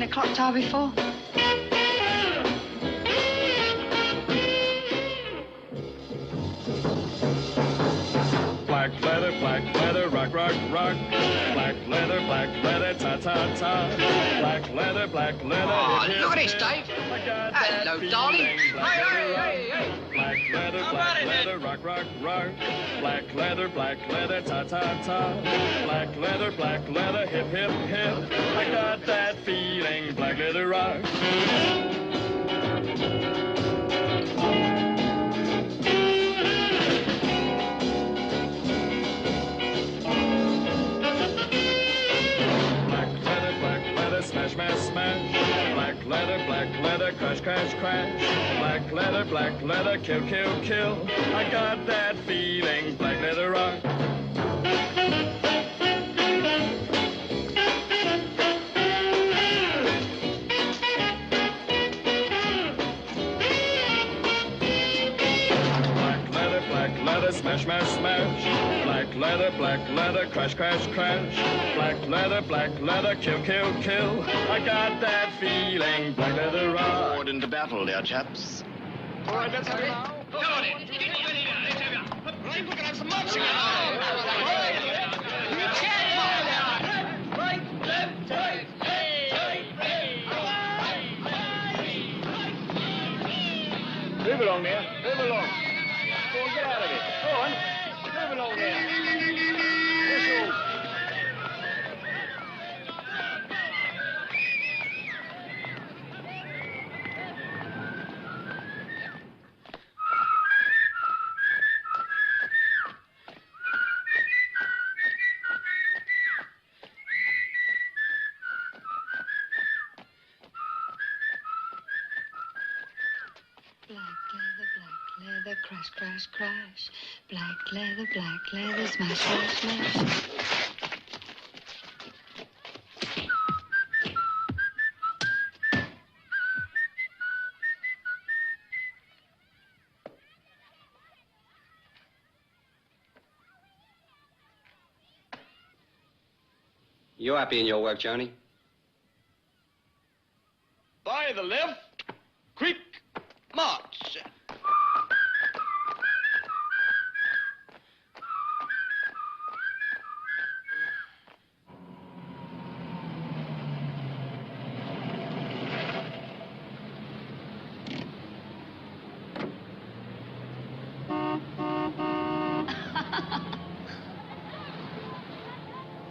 Clock tower before? Black leather, rock, rock, rock. Black leather, ta, ta, ta. Black leather, Oh, hip, look at hip, this, Dave. Hello, darling. Hey. Black leather, rock, rock, rock. Black leather, ta, ta, ta. Black leather, hip, hip, hip. I got that feeling, black leather rock. Smash, smash, smash. Black leather, crash, crash, crash. Black leather, kill, kill, kill. I got that feeling, black leather rock. Black leather, smash, smash, smash. Black leather, crash, crash, crash. Black leather, kill, kill, kill. I got that feeling, black leather rock. Forward into battle, dear chaps. All right, let's have it now. Come on in. Let's have it. We can have some marching now. Right, left, right, Move along there. Move along. Go on, get out of it. Go on. Move along there. Whistle. Crash, crash, crash. Black leather, smash, smash, smash. You happy in your work, Johnny? By the left, quick march.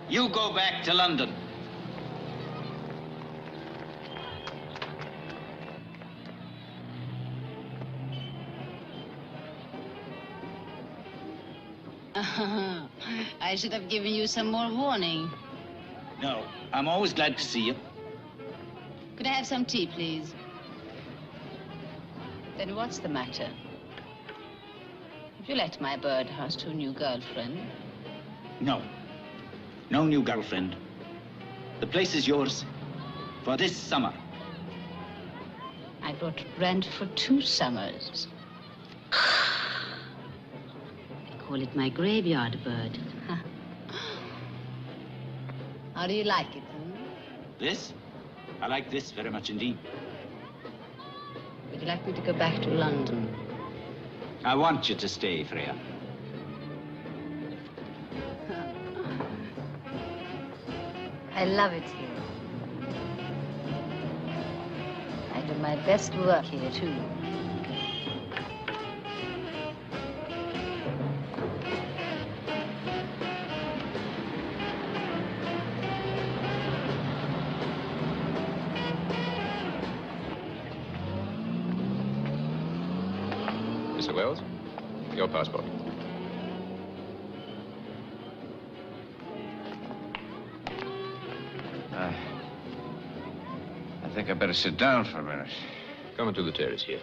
You go back to London. I should have given you some more warning. No, I'm always glad to see you. Could I have some tea, please? Then what's the matter? Have you let my birdhouse to a new girlfriend? No. No new girlfriend. The place is yours for this summer. I brought rent for 2 summers. They call it my graveyard bird. How do you like it, huh? This? I like this very much indeed. Would you like me to go back to London? I want you to stay, Freya. I love it here. I do my best work here, too. Mr. Wells, your passport. think I'd better sit down for a minute. Come into the terrace here.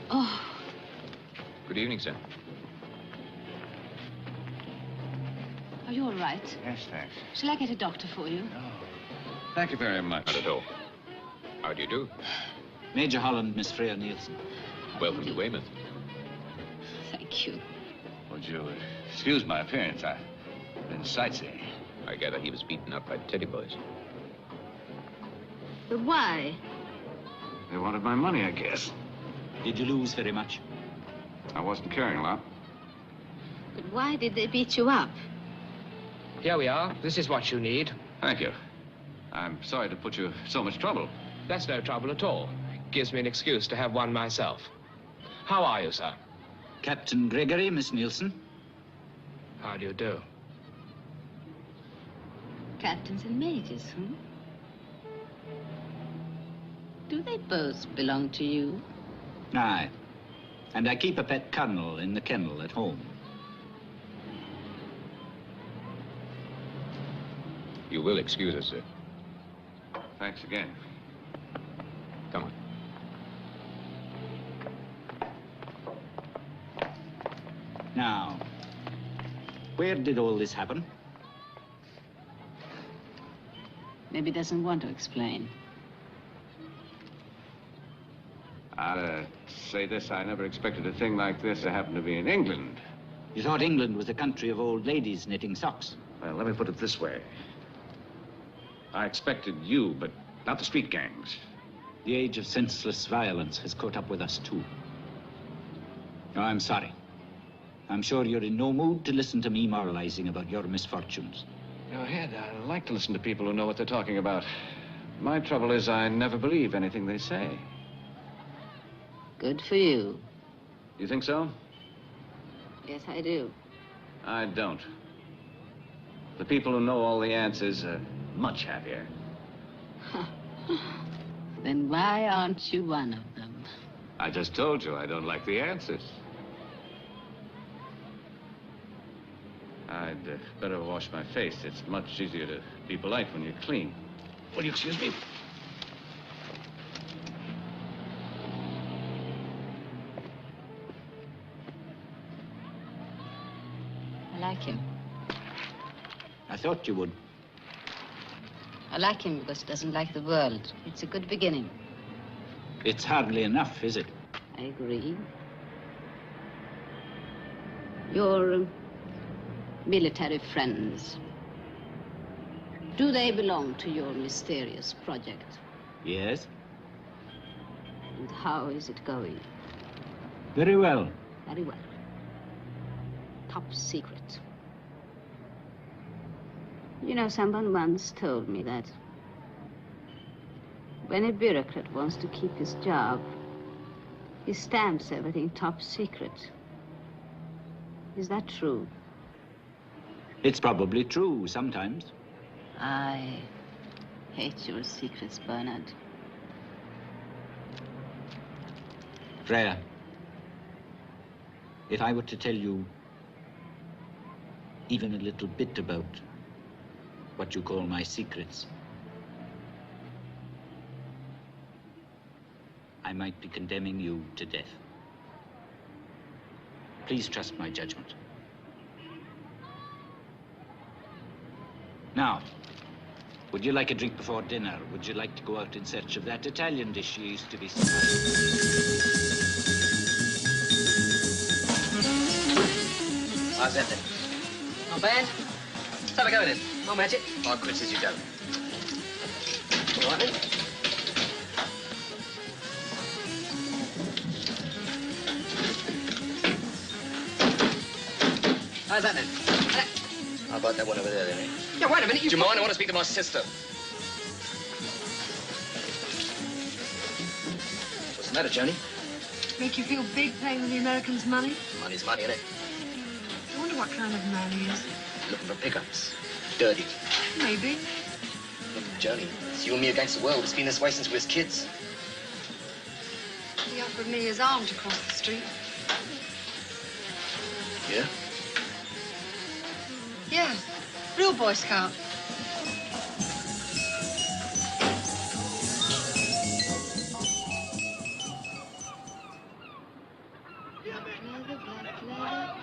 Oh. Good evening, sir. Are you all right? Yes, thanks. Shall I get a doctor for you? No. Thank you very much. Not at all. How do you do? Major Holland, Miss Freya Nielsen. Welcome to Weymouth. Thank you. Would you excuse my appearance? I've been sightseeing. I gather he was beaten up by teddy boys. But why? They wanted my money, I guess. Did you lose very much? I wasn't carrying a lot. But why did they beat you up? Here we are. This is what you need. Thank you. I'm sorry to put you so much trouble. That's no trouble at all. Gives me an excuse to have one myself. How are you, sir? Captain Gregory, Miss Nielsen. How do you do? Captains and majors, huh? Do they both belong to you? Aye. And I keep a pet colonel in the kennel at home. You will excuse us, sir. Thanks again. Come on. Now, where did all this happen? Maybe doesn't want to explain. I'll say this, I never expected a thing like this to happen to be in England. You thought England was a country of old ladies knitting socks? Well, let me put it this way. I expected you, but not the street gangs. The age of senseless violence has caught up with us, too. Oh, I'm sorry. I'm sure you're in no mood to listen to me moralizing about your misfortunes. Go ahead. I like to listen to people who know what they're talking about. My trouble is I never believe anything they say. Good for you. You think so? Yes, I do. I don't. The people who know all the answers are much happier. Then why aren't you one of them? I just told you I don't like the answers. I'd better wash my face. It's much easier to be polite when you're clean. Will you excuse me? I like him. I thought you would. I like him because he doesn't like the world. It's a good beginning. It's hardly enough, is it? I agree. Your military friends, do they belong to your mysterious project? Yes. And how is it going? Very well. Very well. Top secret. You know, someone once told me that when a bureaucrat wants to keep his job, he stamps everything top secret. Is that true? It's probably true sometimes. I hate your secrets, Bernard. Freya, if I were to tell you even a little bit about what you call my secrets, I might be condemning you to death. Please trust my judgment. Now, would you like a drink before dinner? Would you like to go out in search of that Italian dish you used to be... How's that then? Not bad. Let's have a go then. I'll match it. 5 quid as you go. All right then. How's that then? How about that one over there, then, eh? Yeah, wait a minute. Do you mind? I want to speak to my sister. What's the matter, Johnny? Make you feel big playing with the Americans' money? Money's money, innit? I wonder what kind of man he is. Looking for pickups. Dirty. Maybe. Look, Johnny, it's you and me against the world. It's been this way since we was kids. He offered me his arm to cross the street. Yeah? Yeah, real Boy Scout. Black leather,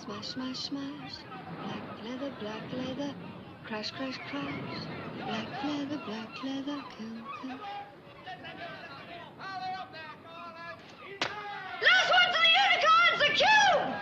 smash, smash, smash. Black leather, crash, crash, crash. Black leather, kill, kill. Last one to the unicorns, the cube!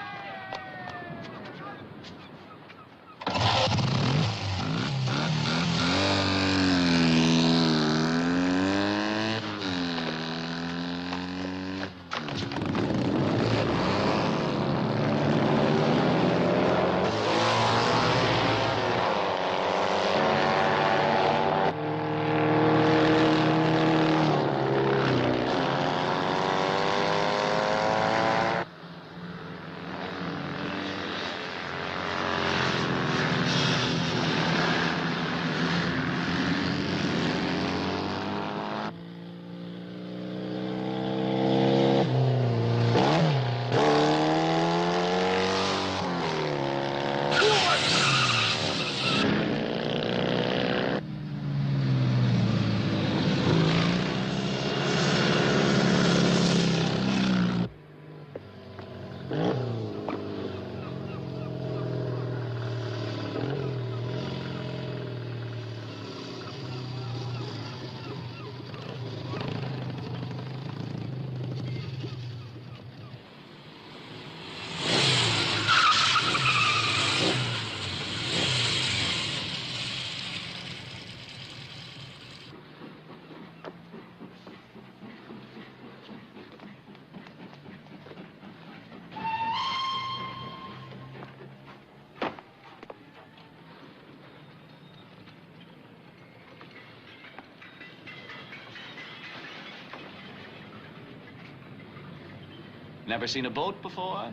Never seen a boat before?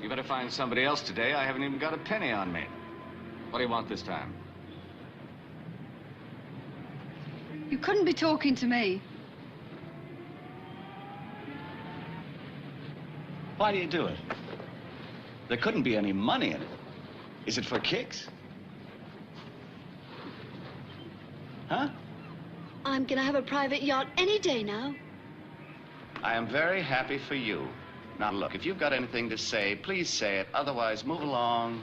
You better find somebody else today. I haven't even got a penny on me. What do you want this time? You couldn't be talking to me. Why do you do it? There couldn't be any money in it. Is it for kicks? Huh? I'm gonna have a private yacht any day now. I am very happy for you. Now, look, if you've got anything to say, please say it. Otherwise, move along.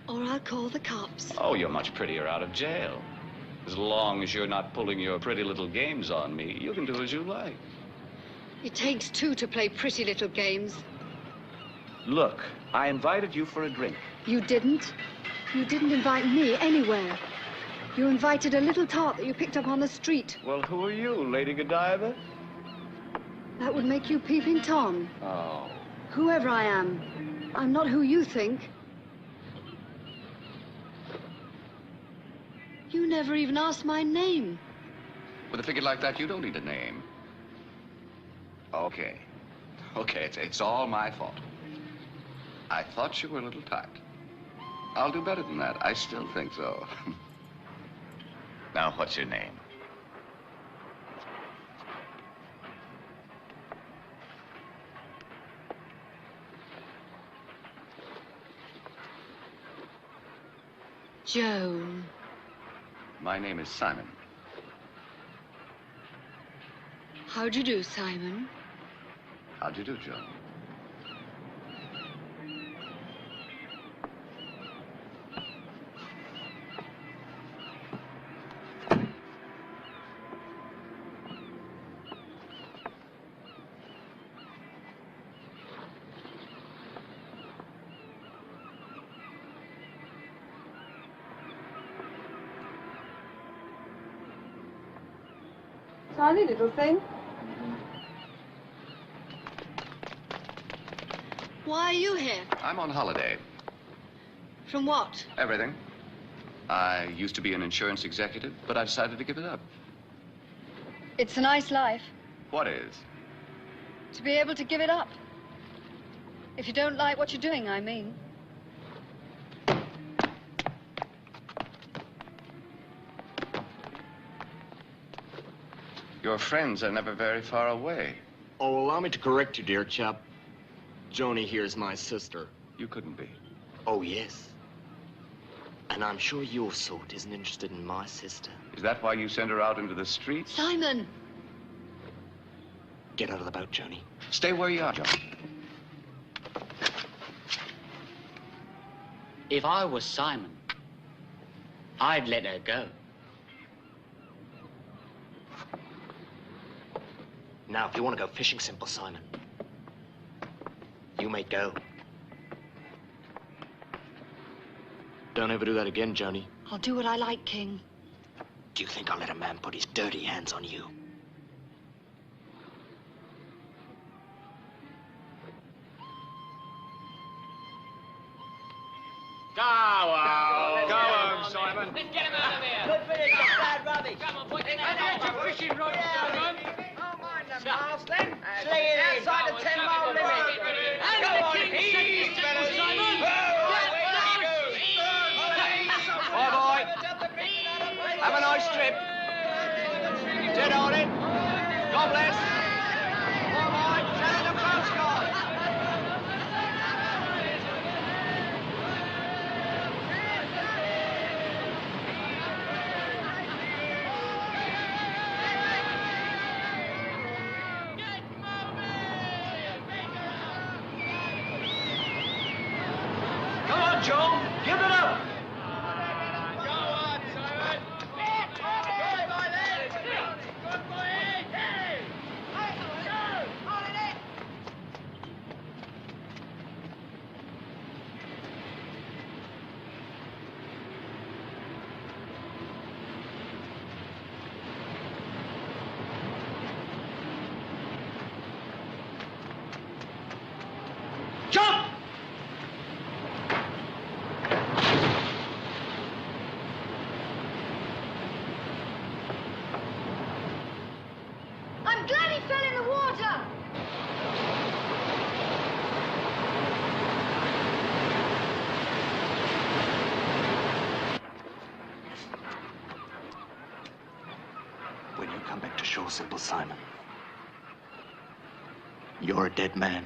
Or I'll call the cops. Oh, you're much prettier out of jail. As long as you're not pulling your pretty little games on me, you can do as you like. It takes two to play pretty little games. Look, I invited you for a drink. You didn't. You didn't invite me anywhere. You invited a little tart that you picked up on the street. Well, who are you, Lady Godiva? That would make you Peeping Tom. Oh. Whoever I am, I'm not who you think. You never even asked my name. With a figure like that, you don't need a name. Okay. Okay, it's all my fault. I thought you were a little tight. I'll do better than that. I still think so. Now, what's your name? Joan. My name is Simon. How'd you do, Simon? How'd you do, Joan? Tiny little thing. Why are you here? I'm on holiday. From what? Everything. I used to be an insurance executive, but I decided to give it up. It's a nice life. What is? To be able to give it up. If you don't like what you're doing, I mean. Your friends are never very far away. Oh, allow me to correct you, dear chap. Joni here is my sister. You couldn't be. Oh, yes. And I'm sure your sort isn't interested in my sister. Is that why you sent her out into the streets? Simon! Get out of the boat, Joni. Stay where you are, Jock. If I was Simon, I'd let her go. Now, if you want to go fishing, Simple Simon, you may go. Don't ever do that again, Joni. I'll do what I like, King. Do you think I'll let a man put his dirty hands on you? Go on, Simon. Let's get him out of here. Good finish, bad rubbish. Come on, put it on. Fishing rod, Simon. Oh, mind the miles, then. Sling it outside the 10-mile limit. And go on, ease, fellas. Simon. Bye, boy. Have a nice trip. Dead on it. God bless. All right, send the Coast Guard. Come on, Joe. Give it up. I'm glad he fell in the water! When you come back to shore, Simple Simon, you're a dead man.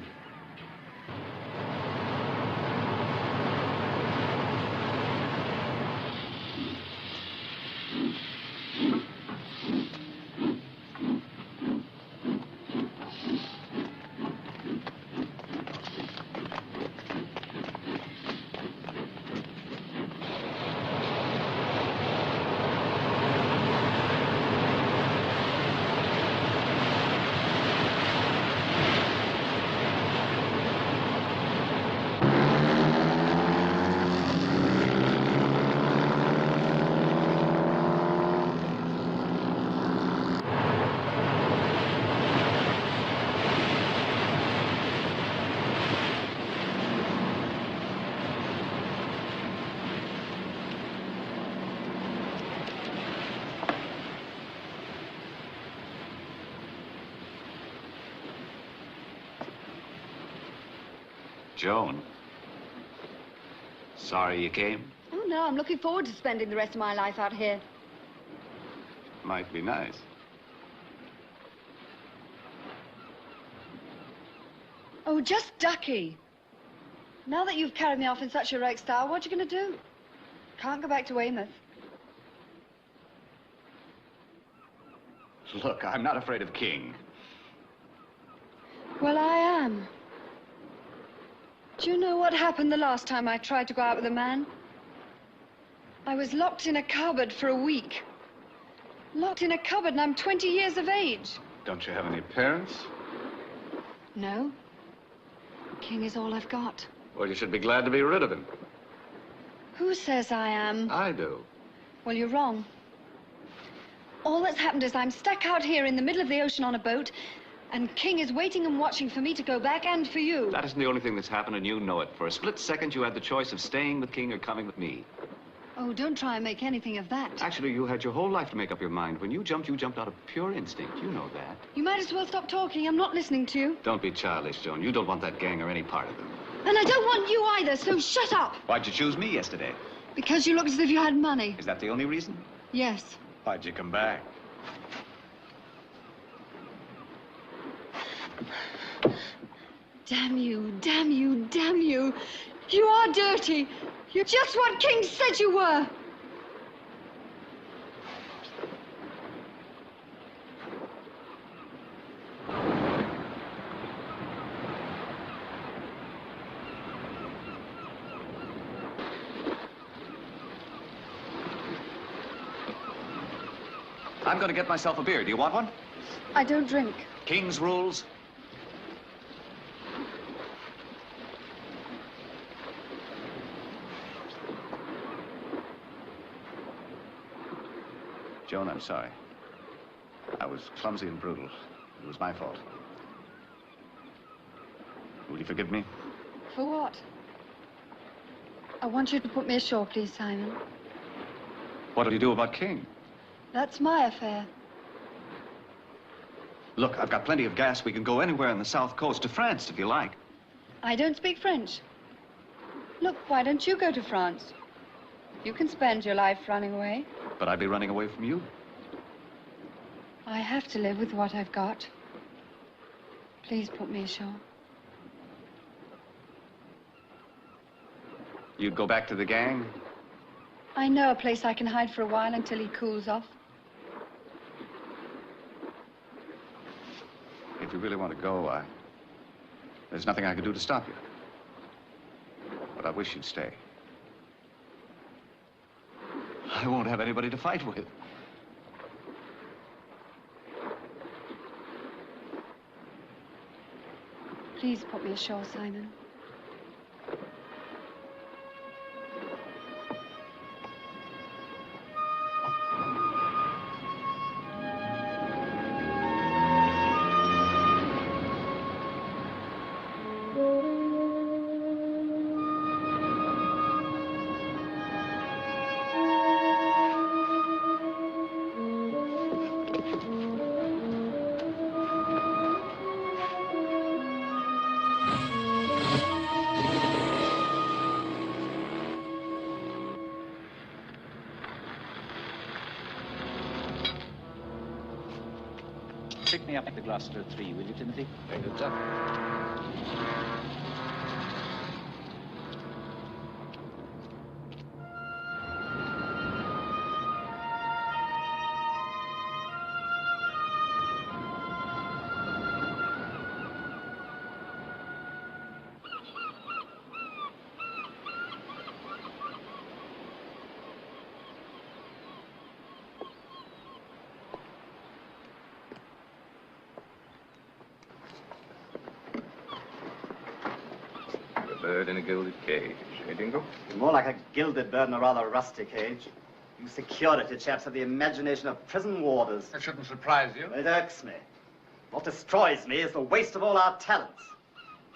Joan. Sorry you came. Oh, no, I'm looking forward to spending the rest of my life out here. Might be nice. Oh, just ducky. Now that you've carried me off in such a wreck style, what are you going to do? Can't go back to Weymouth. Look, I'm not afraid of King. Well, I am. Do you know what happened the last time I tried to go out with a man? I was locked in a cupboard for a week. Locked in a cupboard, and I'm 20 years of age. Don't you have any parents? No. King is all I've got. Well, you should be glad to be rid of him. Who says I am? I do. Well, you're wrong. All that's happened is I'm stuck out here in the middle of the ocean on a boat, and King is waiting and watching for me to go back and for you. That isn't the only thing that's happened, and you know it. For a split second, you had the choice of staying with King or coming with me. Oh, don't try and make anything of that. Actually, you had your whole life to make up your mind. When you jumped out of pure instinct. You know that. You might as well stop talking. I'm not listening to you. Don't be childish, Joan. You don't want that gang or any part of them. And I don't want you either, so shut up. Why'd you choose me yesterday? Because you looked as if you had money. Is that the only reason? Yes. Why'd you come back? Damn you, damn you, damn you. You are dirty. You're just what King said you were. I'm going to get myself a beer. Do you want one? I don't drink. King's rules. Joan, I'm sorry. I was clumsy and brutal. It was my fault. Will you forgive me? For what? I want you to put me ashore, please, Simon. What'll you do about King? That's my affair. Look, I've got plenty of gas. We can go anywhere on the south coast, to France, if you like. I don't speak French. Look, why don't you go to France? You can spend your life running away. But I'd be running away from you. I have to live with what I've got. Please put me ashore. You'd go back to the gang? I know a place I can hide for a while until he cools off. If you really want to go, there's nothing I can do to stop you. But I wish you'd stay. I won't have anybody to fight with. Please put me ashore, Simon. Pick me up at the Gloucester 3, will you, Timothy? Very good, sir. Bird in a gilded cage. Eh, Dingle? More like a gilded bird in a rather rusty cage. You security chaps have the imagination of prison warders. That shouldn't surprise you. It irks me. What destroys me is the waste of all our talents.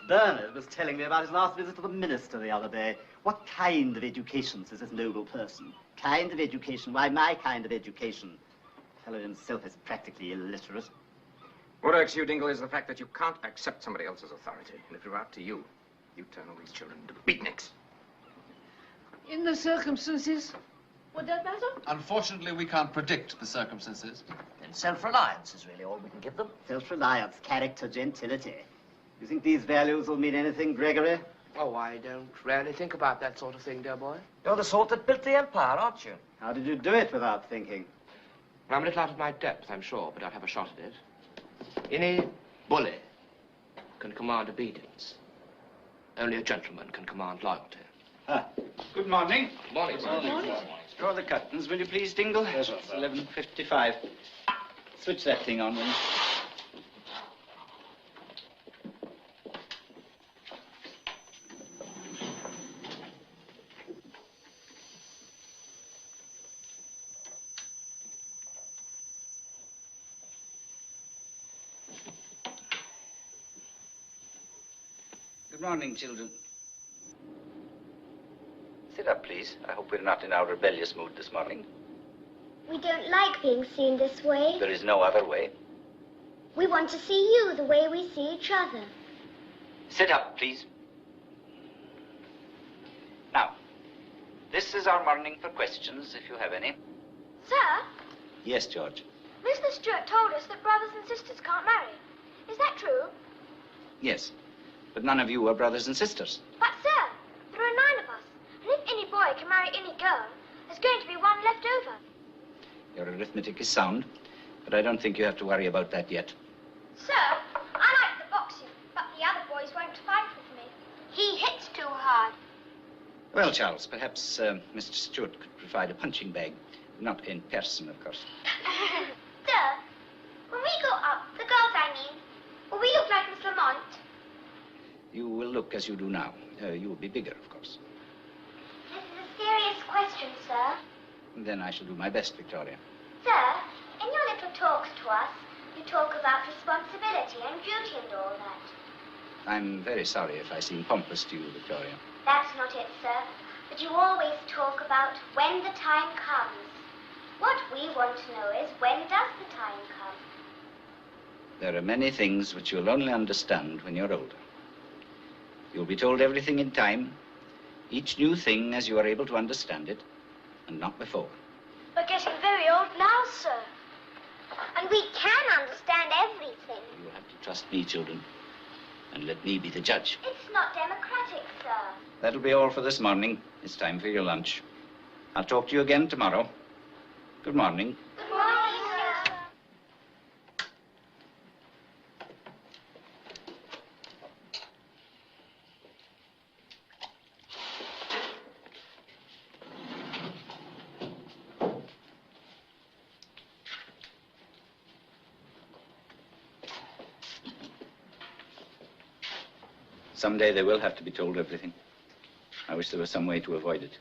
Bernard was telling me about his last visit to the minister the other day. What kind of education, says this noble person? Kind of education? Why, my kind of education. The fellow himself is practically illiterate. What irks you, Dingle, is the fact that you can't accept somebody else's authority. And if it were up to you, you'd turn all these children into beatniks. In the circumstances. Would that matter? Unfortunately, we can't predict the circumstances. Then self-reliance is really all we can give them. Self-reliance, character, gentility. You think these values will mean anything, Gregory? Oh, I don't rarely think about that sort of thing, dear boy. You're the sort that built the empire, aren't you? How did you do it without thinking? I'm a little out of my depth, I'm sure, but I'll have a shot at it. Any bully can command obedience. Only a gentleman can command loyalty. Good morning. Good morning, sir. Good morning. Draw the curtains, will you please, Dingle? Yes, sir. It's 11:55. Switch that thing on, will you? Good morning, children. Sit up, please. I hope we're not in our rebellious mood this morning. We don't like being seen this way. There is no other way. We want to see you the way we see each other. Sit up, please. Now, this is our morning for questions, if you have any. Sir, Yes, George. Mr. Stuart told us that brothers and sisters can't marry. Is that true? Yes, but none of you are brothers and sisters. But, sir, there are 9 of us. And if any boy can marry any girl, there's going to be one left over. Your arithmetic is sound, but I don't think you have to worry about that yet. Sir, I like the boxing, but the other boys won't fight with me. He hits too hard. Well, Charles, perhaps Mr. Stuart could provide a punching bag. Not in person, of course. we go up, the girls I mean, will we look like Miss Lamont? You will look as you do now. You will be bigger, of course. This is a serious question, sir. Then I shall do my best, Victoria. Sir, in your little talks to us, you talk about responsibility and duty and all that. I'm very sorry if I seem pompous to you, Victoria. That's not it, sir. But you always talk about when the time comes. What we want to know is, when does the time come? There are many things which you'll only understand when you're older. You'll be told everything in time, each new thing as you are able to understand it, and not before. We're getting very old now, sir. And we can understand everything. You'll have to trust me, children, and let me be the judge. It's not democratic, sir. That'll be all for this morning. It's time for your lunch. I'll talk to you again tomorrow. Good morning. Good morning, sir. Someday they will have to be told everything. I wish there was some way to avoid it.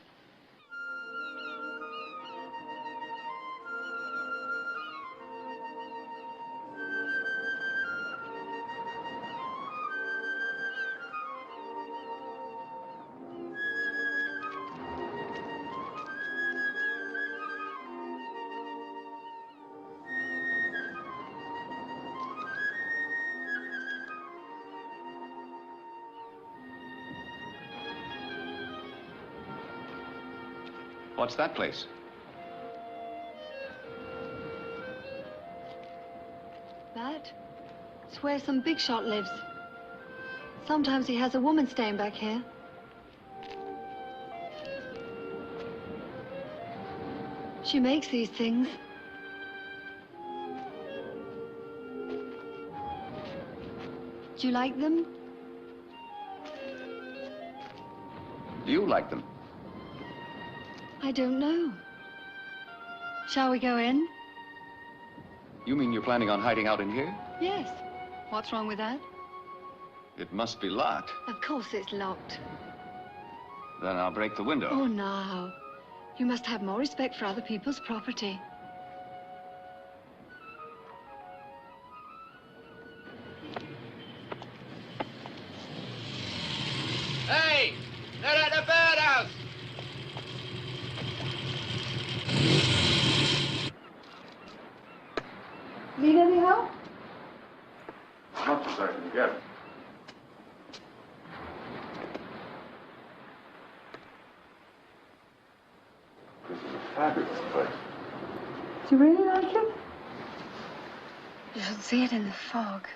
What's that place? That? It's where some big shot lives. Sometimes he has a woman staying back here. She makes these things. Do you like them? Do you like them? I don't know. Shall we go in? You mean you're planning on hiding out in here? Yes. What's wrong with that? It must be locked. Of course it's locked. Then I'll break the window. Oh, no. You must have more respect for other people's property. Hey! They're at the birdhouse! Need any help? As much as I can get. This is a fabulous place. Do you really like it? You should see it in the fog.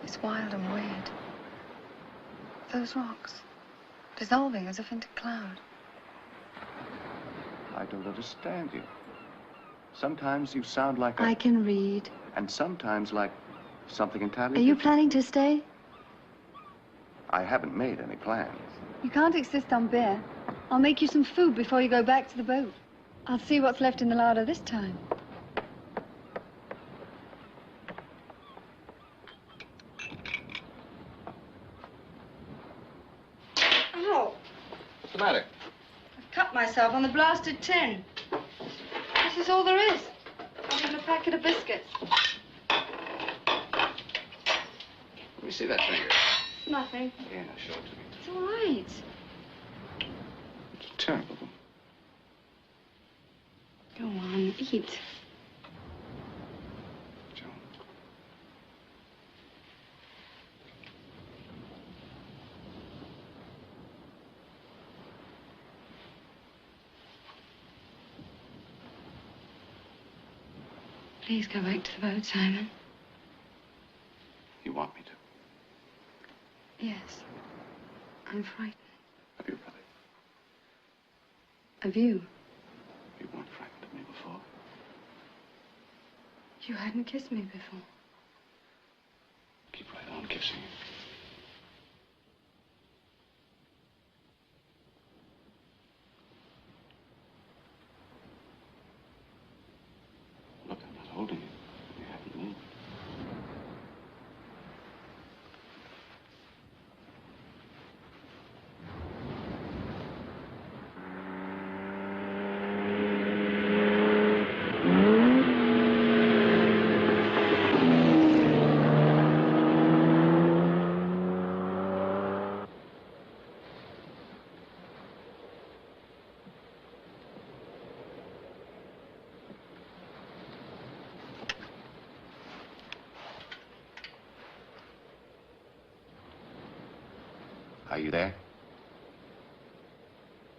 It's wild and weird. Those rocks, dissolving as if into cloud. I don't understand you. Sometimes you sound like I can read. And sometimes like something entirely Are you different. planning to stay? I haven't made any plans. You can't insist on beer. I'll make you some food before you go back to the boat. I'll see what's left in the larder this time. Ow! What's the matter? I've cut myself on the blasted tin. This is all there is. Not even a packet of biscuits. Let me see that finger. Nothing. Yeah, now show it to me. It's all right. It's terrible. Go on, eat. Joan. Please go back to the boat, Simon. You want me to? Yes. I'm frightened. Of you, brother. Of you. You weren't frightened of me before. You hadn't kissed me before. Keep right on kissing you. Look, I'm not holding you. You haven't moved. Are you there?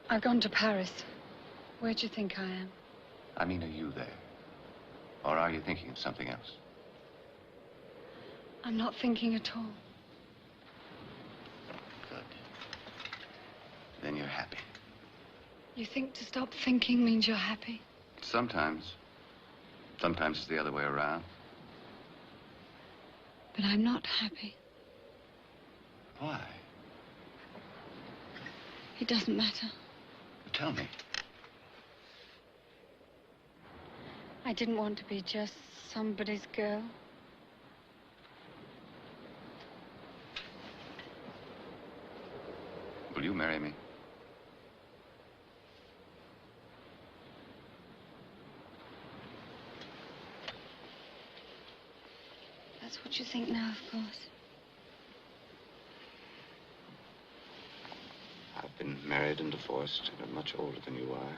I've gone to Paris. Where do you think I am? I mean, are you there? Or are you thinking of something else? I'm not thinking at all. Good. Then you're happy. You think to stop thinking means you're happy? Sometimes. Sometimes it's the other way around. But I'm not happy. Why? It doesn't matter. Tell me. I didn't want to be just somebody's girl. Will you marry me? That's what you think now, of course. I've been married and divorced, and I'm much older than you are.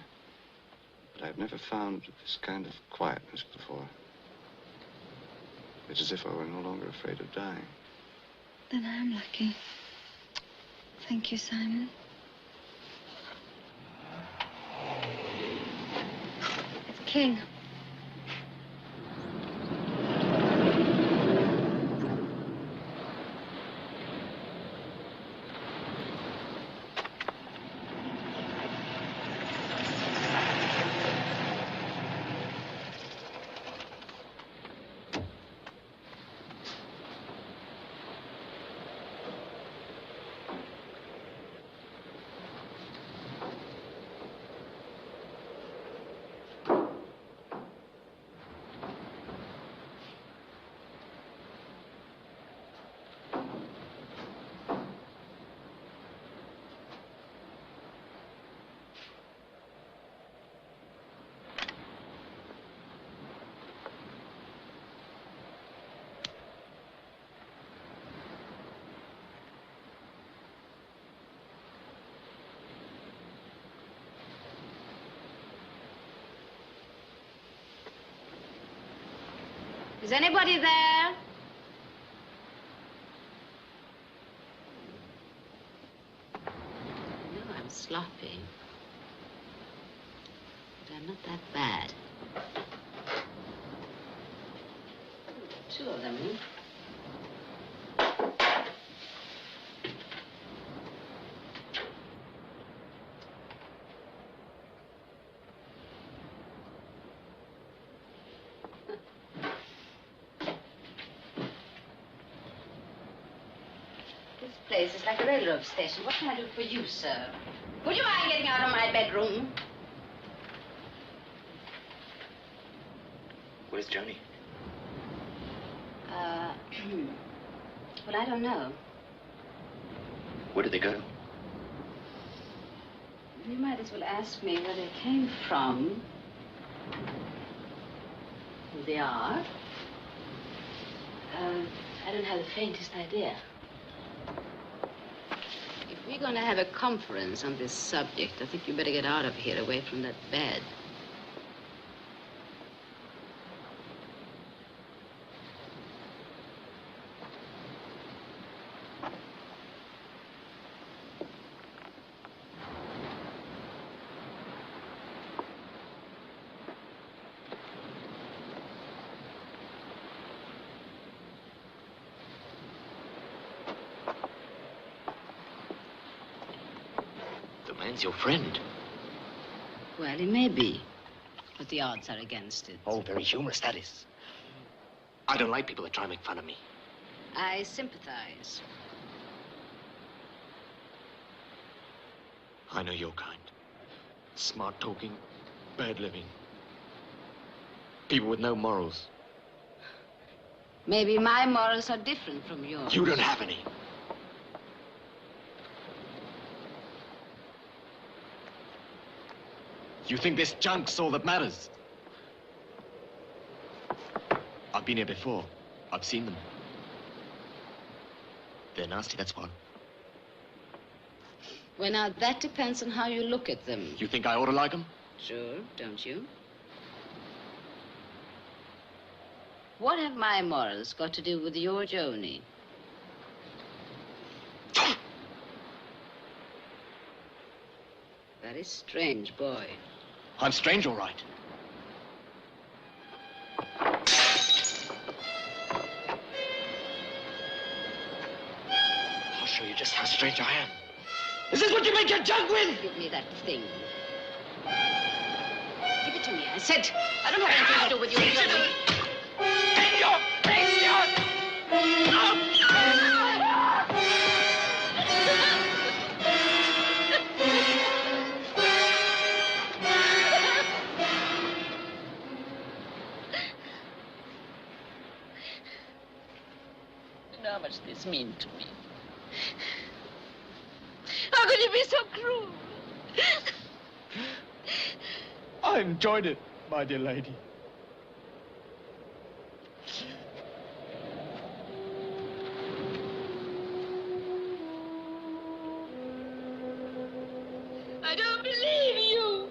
But I've never found this kind of quietness before. It's as if I were no longer afraid of dying. Then I am lucky. Thank you, Simon. It's King. Is anybody there? No, I'm sloppy. But I'm not that bad. Two of them. Place is like a railroad station. What can I do for you, sir? Would you mind getting out of my bedroom? Where's Johnny? Well, I don't know. Where did they go? You might as well ask me where they came from, who they are. I don't have the faintest idea. If we're going to have a conference on this subject, I think you better get out of here, away from that bed. Your friend. Well, he may be, but the odds are against it. Oh, very humorous, that is. I don't like people that try and make fun of me. I sympathize. I know your kind. Smart talking, bad living. People with no morals. Maybe my morals are different from yours. You don't have any. You think this junk's all that matters? I've been here before. I've seen them. They're nasty, that's what. Well, now, that depends on how you look at them. You think I ought to like them? Sure, don't you? What have my morals got to do with your Joni? Very strange boy. I'm strange, all right. I'll show you just how strange I am. Is this what you make your junk with? Give me that thing. Give it to me, I said. I don't have anything to do with you. In your face, You know how much this means to me. How could you be so cruel? I enjoyed it, my dear lady. I don't believe you.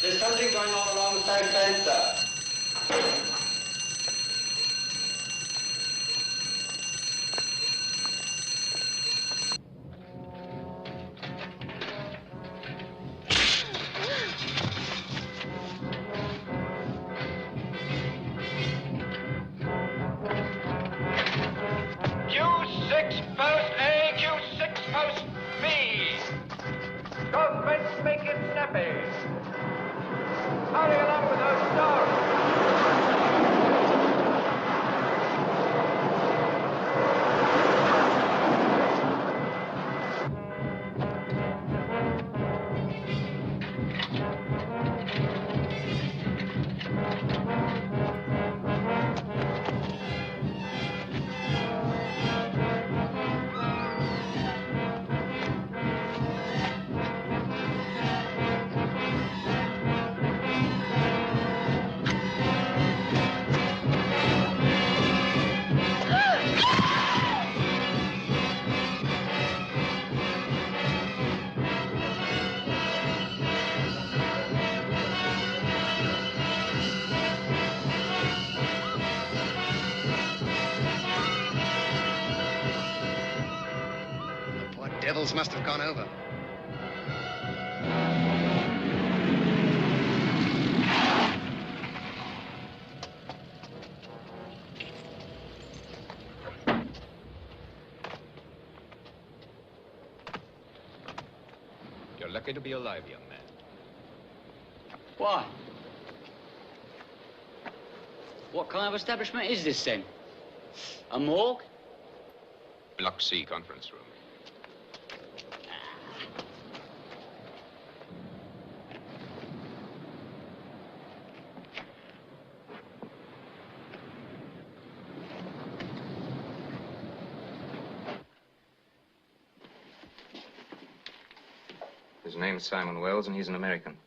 There's something going on along the side fence, sir. Q6 post A, Q6 post B. Go, Frink, make it snappy. Hurry along with those dogs. Devils must have gone over. lucky to be alive, young man. Why? What kind of establishment is this, then? A morgue? Block C conference room. His name's Simon Wells, and he's an American.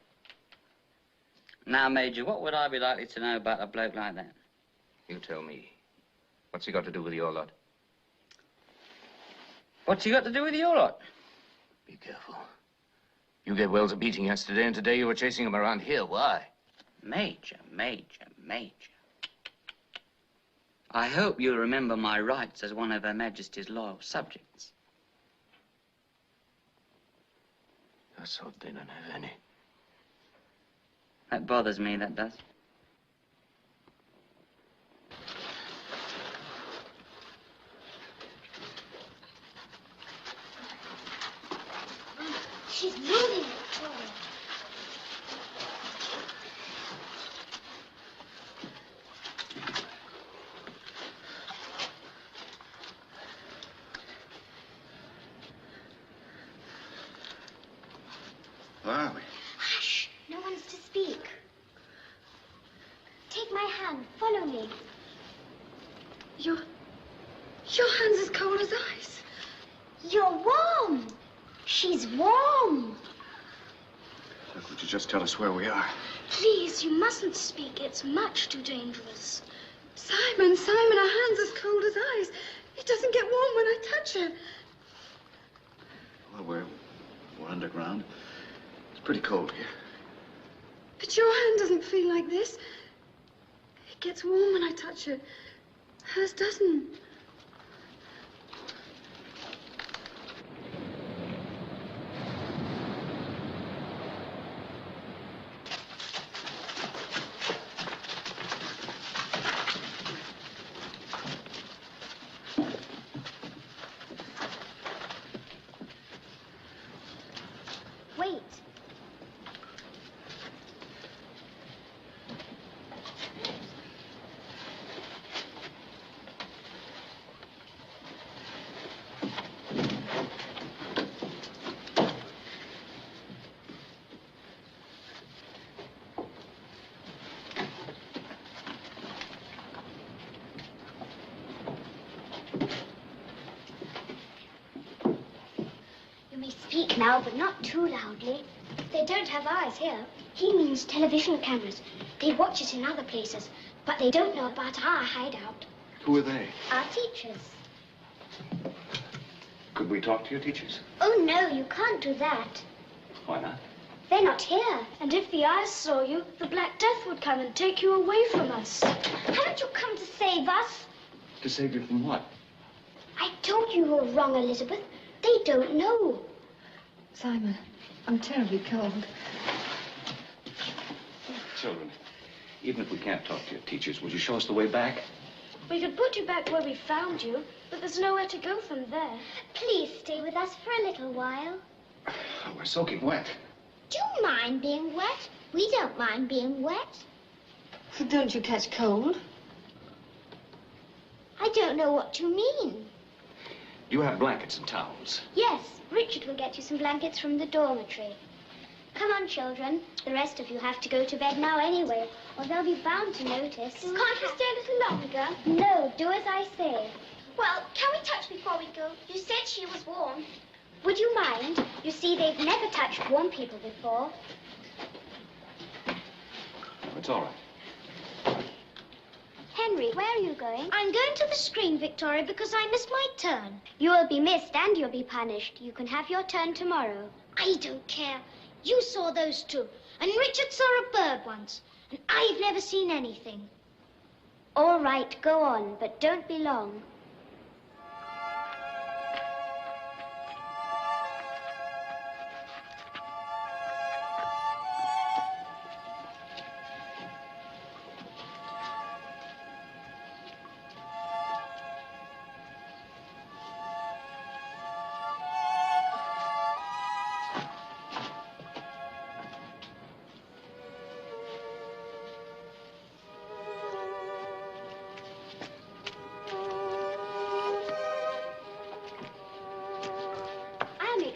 Now, Major, what would I be likely to know about a bloke like that? You tell me. What's he got to do with your lot? What's he got to do with your lot? Be careful. You gave Wells a beating yesterday, and today you were chasing him around here. Why? Major. I hope you'll remember my rights as one of Her Majesty's loyal subjects. I so they don't have any. That bothers me, that does. She's moving, Victoria. Where are we? Hush! No one's to speak. Take my hand. Follow me. Your hand's as cold as ice. You're warm. She's warm. Look, would you just tell us where we are? Please, you mustn't speak. It's much too dangerous. Simon, her hand's as cold as ice. It doesn't get warm when I touch it. Well, we're underground. It's pretty cold here. But your hand doesn't feel like this. It gets warm when I touch it. Hers doesn't. Wait. You may speak now, but not too loudly. They don't have eyes here. He means television cameras. They watch us in other places, but they don't know about our hideout. Who are they? Our teachers. Could we talk to your teachers? Oh, no, you can't do that. Why not? They're not here. And if the eyes saw you, the Black Death would come and take you away from us. Haven't you come to save us? To save you from what? I told you were wrong, Elisabeth. They don't know. Simon, I'm terribly cold. Children, even if we can't talk to your teachers, would you show us the way back? We could put you back where we found you, but there's nowhere to go from there. Please stay with us for a little while. Oh, we're soaking wet. Do you mind being wet? We don't mind being wet. Don't you catch cold? I don't know what you mean. You have blankets and towels. Yes, Richard will get you some blankets from the dormitory. Come on, children. The rest of you have to go to bed now anyway, or they'll be bound to notice. Can't we stay a little longer? No, do as I say. Well, can we touch before we go? You said she was warm. Would you mind? You see, they've never touched warm people before. It's all right. Henry, where are you going? I'm going to the screen, Victoria, because I missed my turn. You will be missed and you'll be punished. You can have your turn tomorrow. I don't care. You saw those two, and Richard saw a bird once, and I've never seen anything. All right, go on, but don't be long.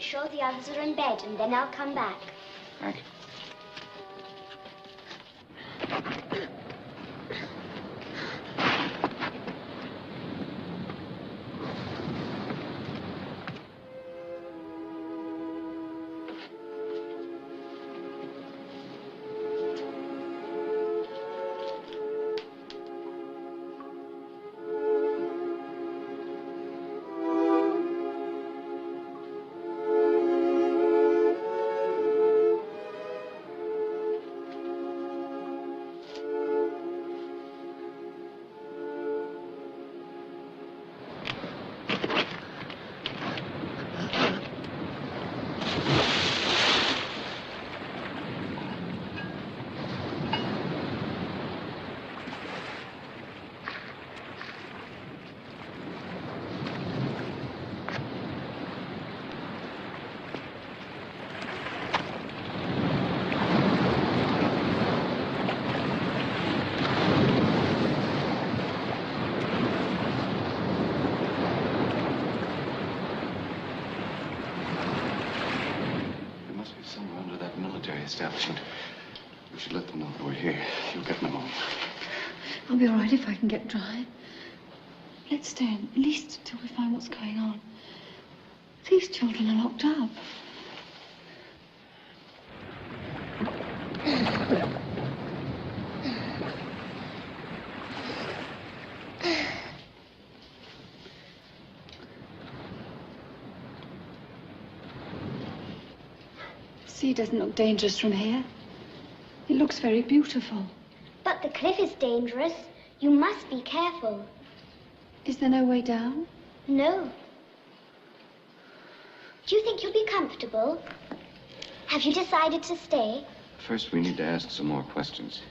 sure the others are in bed, and then I'll come back. Thank you. Establishment. We should let them know that we're here. You'll get pneumonia. I'll be all right if I can get dry. Let's stay in, at least till we find what's going on. These children are locked up. Sea doesn't look dangerous from here. It looks very beautiful. But the cliff is dangerous. You must be careful. Is there no way down? No. Do you think you'll be comfortable? Have you decided to stay? First, we need to ask some more questions.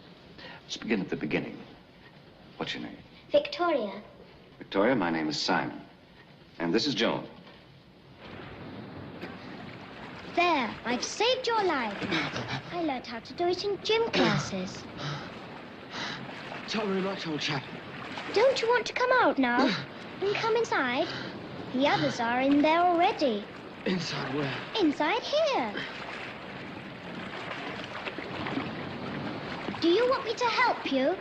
Let's begin at the beginning. What's your name? Victoria. Victoria, my name is Simon. And this is Joan. There, I've saved your life. I learned how to do it in gym classes. Not very much, old chap. Don't you want to come out now and come inside? The others are in there already. Inside where? Inside here. Do you want me to help you?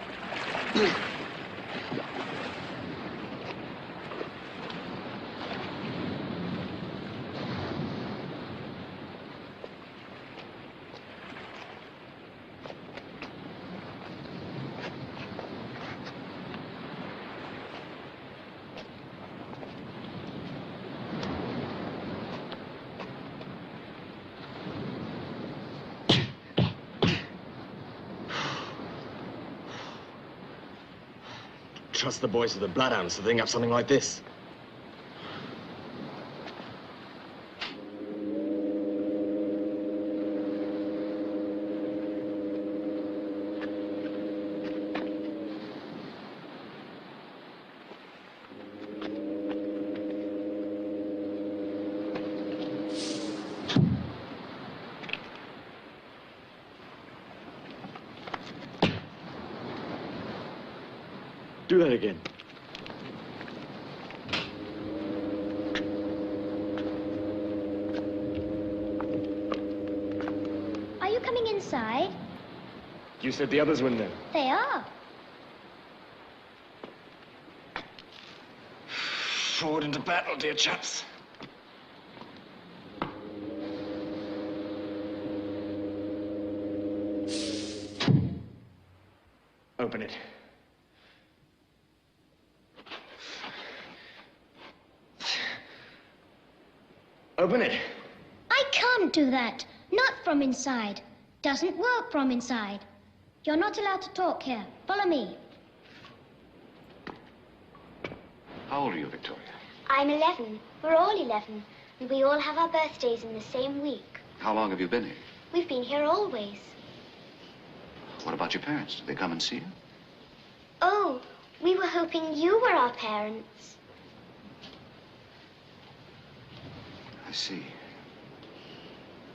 Trust the boys of the Bloodhounds to think up something like this. Do that again. Are you coming inside? You said the others were in there. They are. Forward into battle, dear chaps. Open it. Open it. I can't do that. Not from inside. Doesn't work from inside. You're not allowed to talk here. Follow me. How old are you, Victoria? I'm 11. We're all 11. And we all have our birthdays in the same week. How long have you been here? We've been here always. What about your parents? Did they come and see you? Oh, we were hoping you were our parents. I see.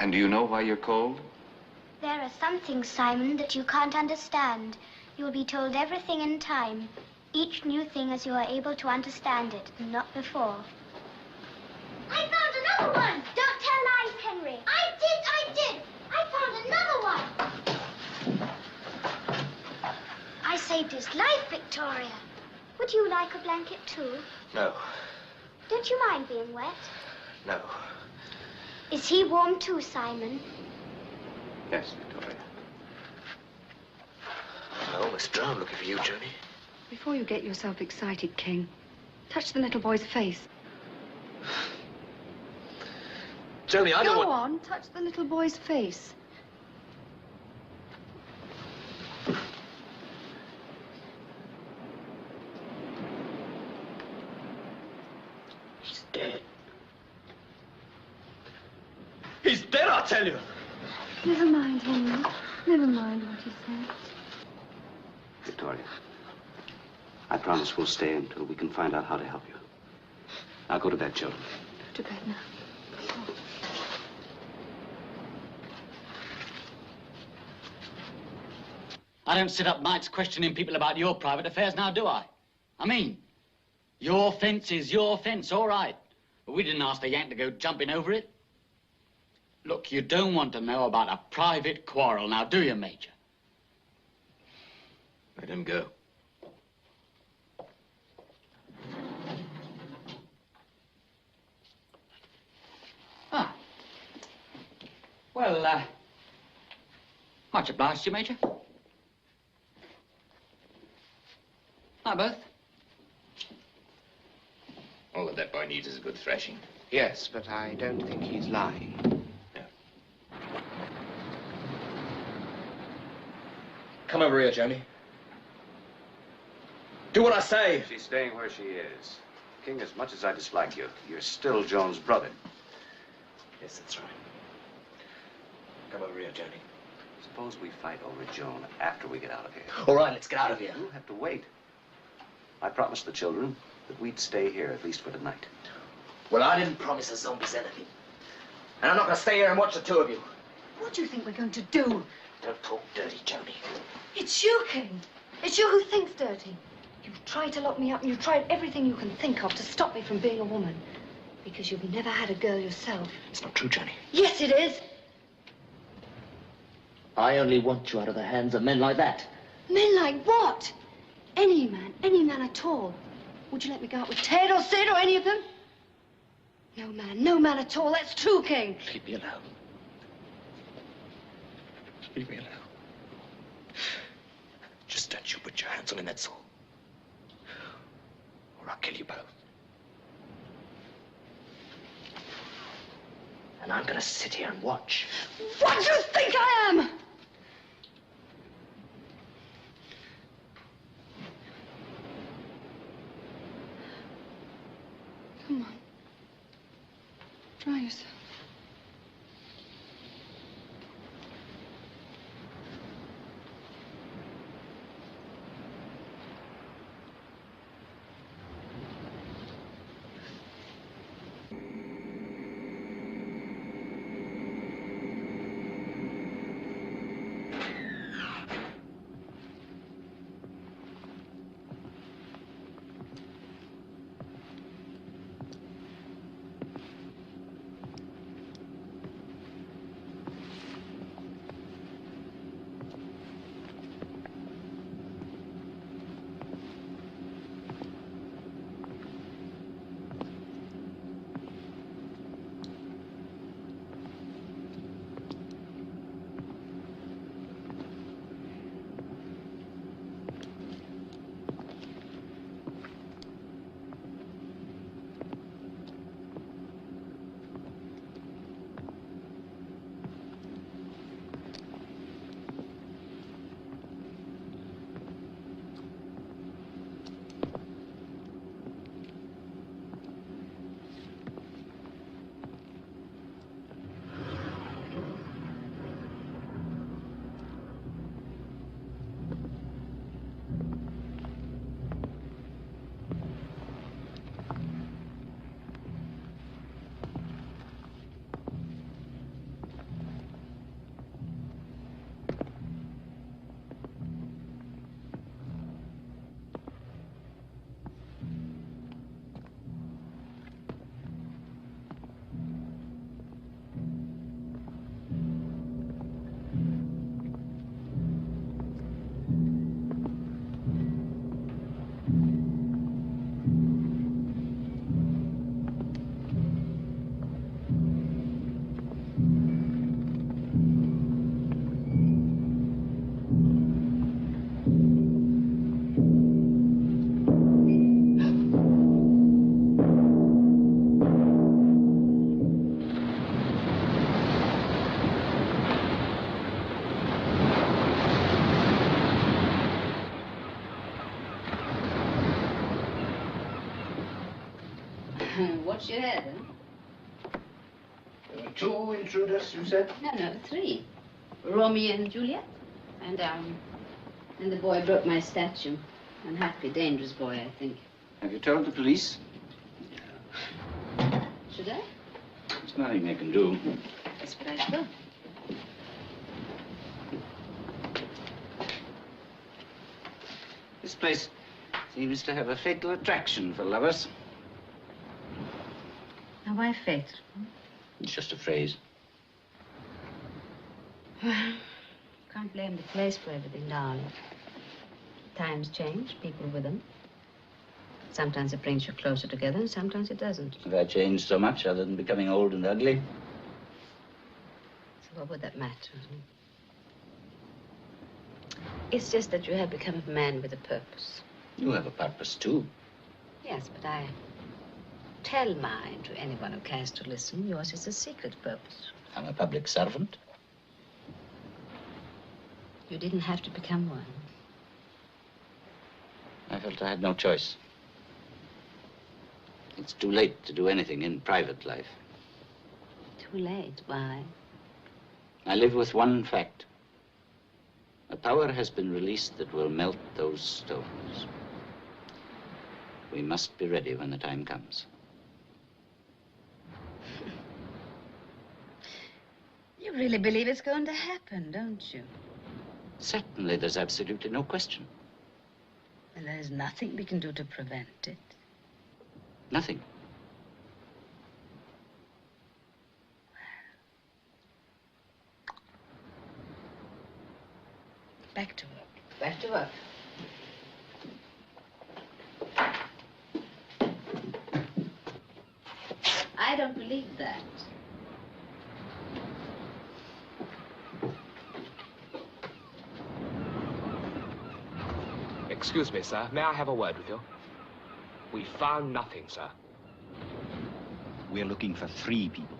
And do you know why you're cold? There are some things, Simon, that you can't understand. You will be told everything in time. Each new thing as you are able to understand it, and not before. I found another one! Don't tell hurry. I did. I found another one. I saved his life, Victoria. Would you like a blanket too? No. Don't you mind being wet? No. Is he warm too, Simon? Yes, Victoria. I almost drowned looking for you, Johnny. Before you get yourself excited, King, touch the little boy's face. Johnny, I don't want... Go on, touch the little boy's face. He's dead. He's dead, I tell you. Never mind, Henry. Never mind what he said. Victoria, I promise we'll stay until we can find out how to help you. Now go to bed, children. Go to bed now. I don't sit up nights questioning people about your private affairs now, do I? I mean, your fence is your fence, all right. But we didn't ask the Yank to go jumping over it. Look, you don't want to know about a private quarrel now, do you, Major? Let him go. Ah. Well, much obliged to you, Major. Hi, both. All that boy needs is a good thrashing. Yes, but I don't think he's lying. Come over here, Johnny. Do what I say. She's staying where she is. King, as much as I dislike you, you're still Joan's brother. Yes, that's right. Come over here, Johnny. Suppose we fight over Joan after we get out of here. All right, let's get out of here. You'll have to wait. I promised the children that we'd stay here, at least for tonight. Well, I didn't promise the zombies anything. And I'm not going to stay here and watch the two of you. What do you think we're going to do? Don't talk dirty, Johnny. It's you, King. It's you who thinks dirty. You've tried to lock me up, and you've tried everything you can think of to stop me from being a woman. Because you've never had a girl yourself. It's not true, Johnny. Yes, it is. I only want you out of the hands of men like that. Men like what? Any man at all. Would you let me go out with Ted or Sid or any of them? No man at all. That's true, King. Leave me alone. Leave me alone. Just don't you put your hands on him, that's all. Or I'll kill you both. And I'm gonna sit here and watch. What do you think I am? Come on. Dry yourself. What's your head, huh? There were 2 intruders, you said? No, 3. Romeo and Juliet. And the boy broke my statue. Unhappy, dangerous boy, I think. Have you told the police? Should I? There's nothing they can do. That's what I thought. This place seems to have a fatal attraction for lovers. Now, why fatal? It's just a phrase. Well, can't blame the place for everything, darling. Times change, people with them. Sometimes it brings you closer together, and sometimes it doesn't. Have I changed so much other than becoming old and ugly? So what would that matter? It's just that you have become a man with a purpose. You have a purpose, too. Yes, but I tell mine to anyone who cares to listen. Yours is a secret purpose. I'm a public servant. You didn't have to become one. I felt I had no choice. It's too late to do anything in private life. Too late? Why? I live with one fact. A power has been released that will melt those stones. We must be ready when the time comes. You really believe it's going to happen, don't you? Certainly, there's absolutely no question. And there's nothing we can do to prevent it. Nothing. Back to work. Back to work. I don't believe that. Excuse me, sir. May I have a word with you? We found nothing, sir. We're looking for 3 people.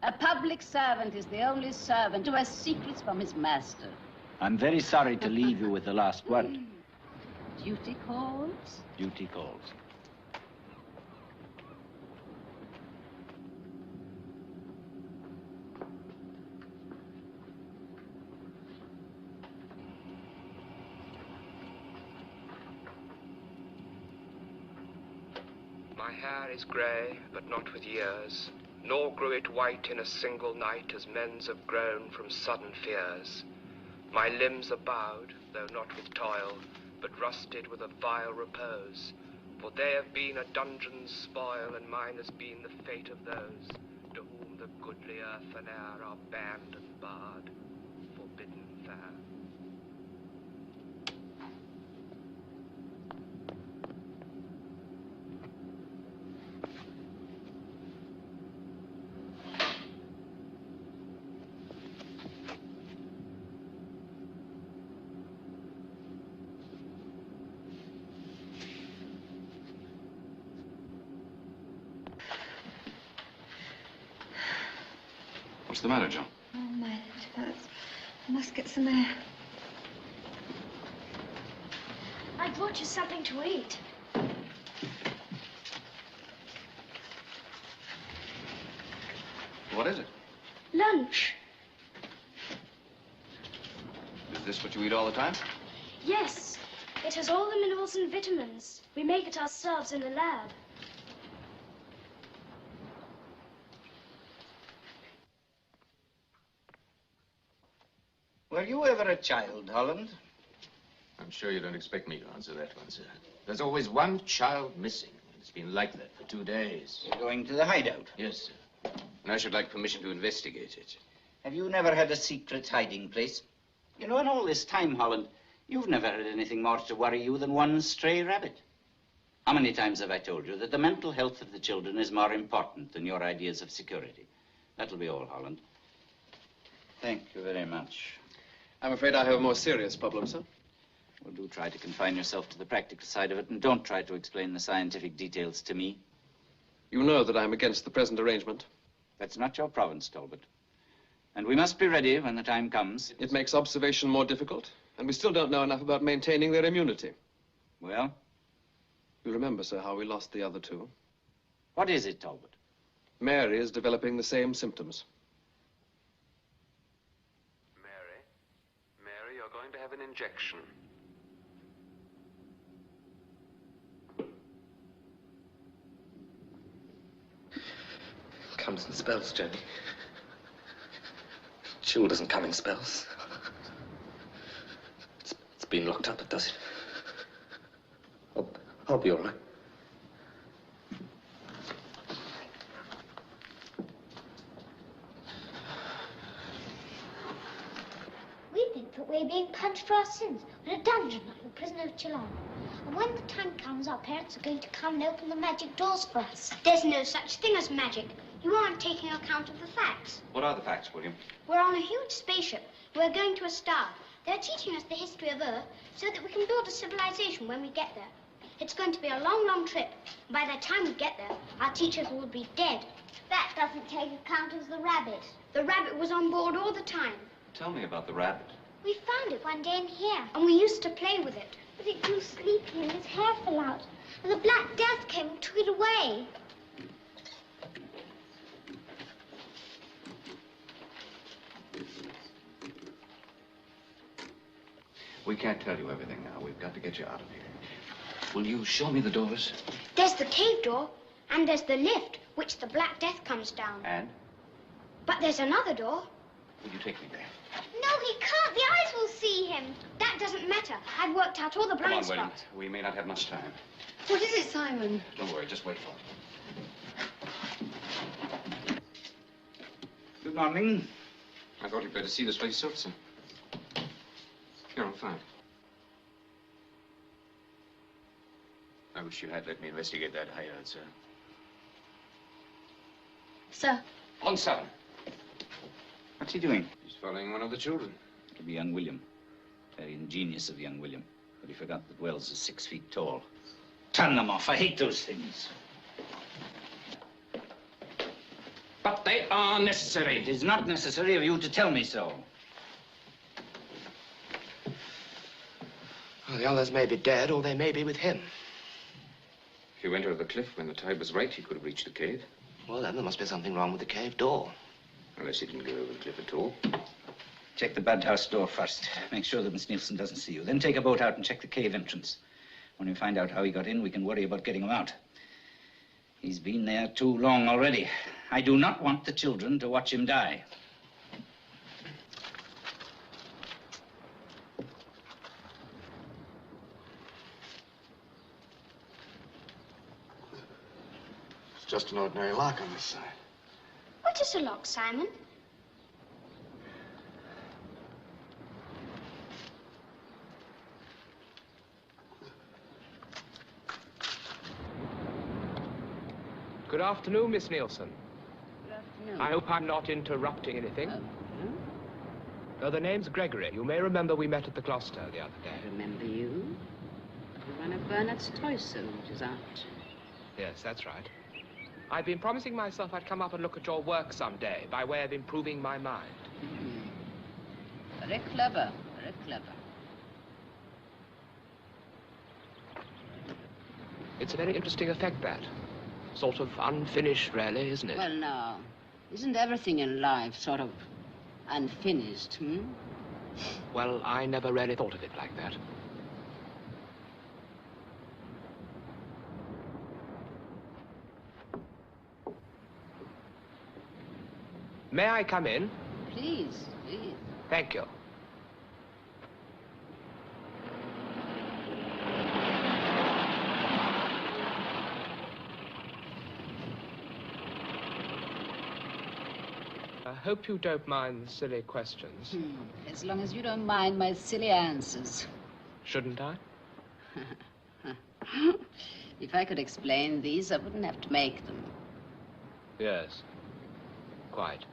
A public servant is the only servant who has secrets from his master. I'm very sorry to leave you with the last word. Duty calls? Duty calls. My hair is grey, but not with years, nor grew it white in a single night as men's have grown from sudden fears. My limbs are bowed, though not with toil, but rusted with a vile repose, for they have been a dungeon's spoil, and mine has been the fate of those to whom the goodly earth and air are banned and barred, forbidden fair. What's the matter, John? Oh, my head hurts. I must get some air. I brought you something to eat. What is it? Lunch. Is this what you eat all the time? Yes. It has all the minerals and vitamins. We make it ourselves in the lab. Were you ever a child, Holland? I'm sure you don't expect me to answer that one, sir. There's always one child missing. It's been like that for 2 days. You're going to the hideout? Yes, sir. And I should like permission to investigate it. Have you never had a secret hiding place? You know, in all this time, Holland, you've never had anything more to worry you than one stray rabbit. How many times have I told you that the mental health of the children is more important than your ideas of security? That'll be all, Holland. Thank you very much. I'm afraid I have a more serious problem, sir. Well, do try to confine yourself to the practical side of it, and don't try to explain the scientific details to me. You know that I'm against the present arrangement. That's not your province, Talbot. And we must be ready when the time comes. It makes observation more difficult, and we still don't know enough about maintaining their immunity. Well, You remember, sir, how we lost the other two? What is it, Talbot? Mary is developing the same symptoms. Mary, you're going to have an injection. Comes in spells, Johnny. Jewel doesn't come in spells. It's been locked up, it does it. I'll be all right. We think that we're being punished for our sins in a dungeon like the prison of Geelong. And when the time comes, our parents are going to come and open the magic doors for us. There's no such thing as magic. You aren't taking account of the facts. What are the facts, William? We're on a huge spaceship. We're going to a star. They're teaching us the history of Earth so that we can build a civilization when we get there. It's going to be a long, long trip. By the time we get there, our teachers will be dead. That doesn't take account of the rabbit. The rabbit was on board all the time. Tell me about the rabbit. We found it one day in here, and we used to play with it. But it grew sleepy and its hair fell out, and the Black Death came and took it away. We can't tell you everything now. We've got to get you out of here. Will you show me the doors? There's the cave door, and there's the lift, which the Black Death comes down. And? But there's another door. Will you take me there? No, he can't. The eyes will see him. That doesn't matter. I've worked out all the blind Come on, William. spots. We may not have much time. What is it, Simon? Don't worry, just wait for it. Good morning. I thought you'd better see this place, officer. Here, I'm fine. I wish you had let me investigate that hideout, sir. Sir. On 7. What's he doing? He's following one of the children. It'll be young William. Very ingenious of young William. But he forgot that Wells is 6 feet tall. Turn them off. I hate those things. But they are necessary. It is not necessary of you to tell me so. Well, the others may be dead, or they may be with him. If he went over the cliff when the tide was right, he could have reached the cave. Well, then there must be something wrong with the cave door. Unless he didn't go over the cliff at all. Check the birdhouse door first. Make sure that Miss Nielsen doesn't see you. Then take a boat out and check the cave entrance. When we find out how he got in, we can worry about getting him out. He's been there too long already. I do not want the children to watch him die. It's just an ordinary lock on this side. What is a lock, Simon? Good afternoon, Miss Nielsen. Good afternoon. I hope I'm not interrupting anything. Oh, The name's Gregory. You may remember we met at the Gloucester the other day. I remember you. You run a Bernard's toy saloon, which is out. Yes, that's right. I've been promising myself I'd come up and look at your work someday by way of improving my mind. Very clever, very clever. It's a very interesting effect, that. Sort of unfinished, really, isn't it? Well, now, isn't everything in life sort of unfinished, hmm? Well, I never really thought of it like that. May I come in? Please, please. Thank you. I hope you don't mind the silly questions. As long as you don't mind my silly answers. Shouldn't I? If I could explain these, I wouldn't have to make them. Yes. Quite.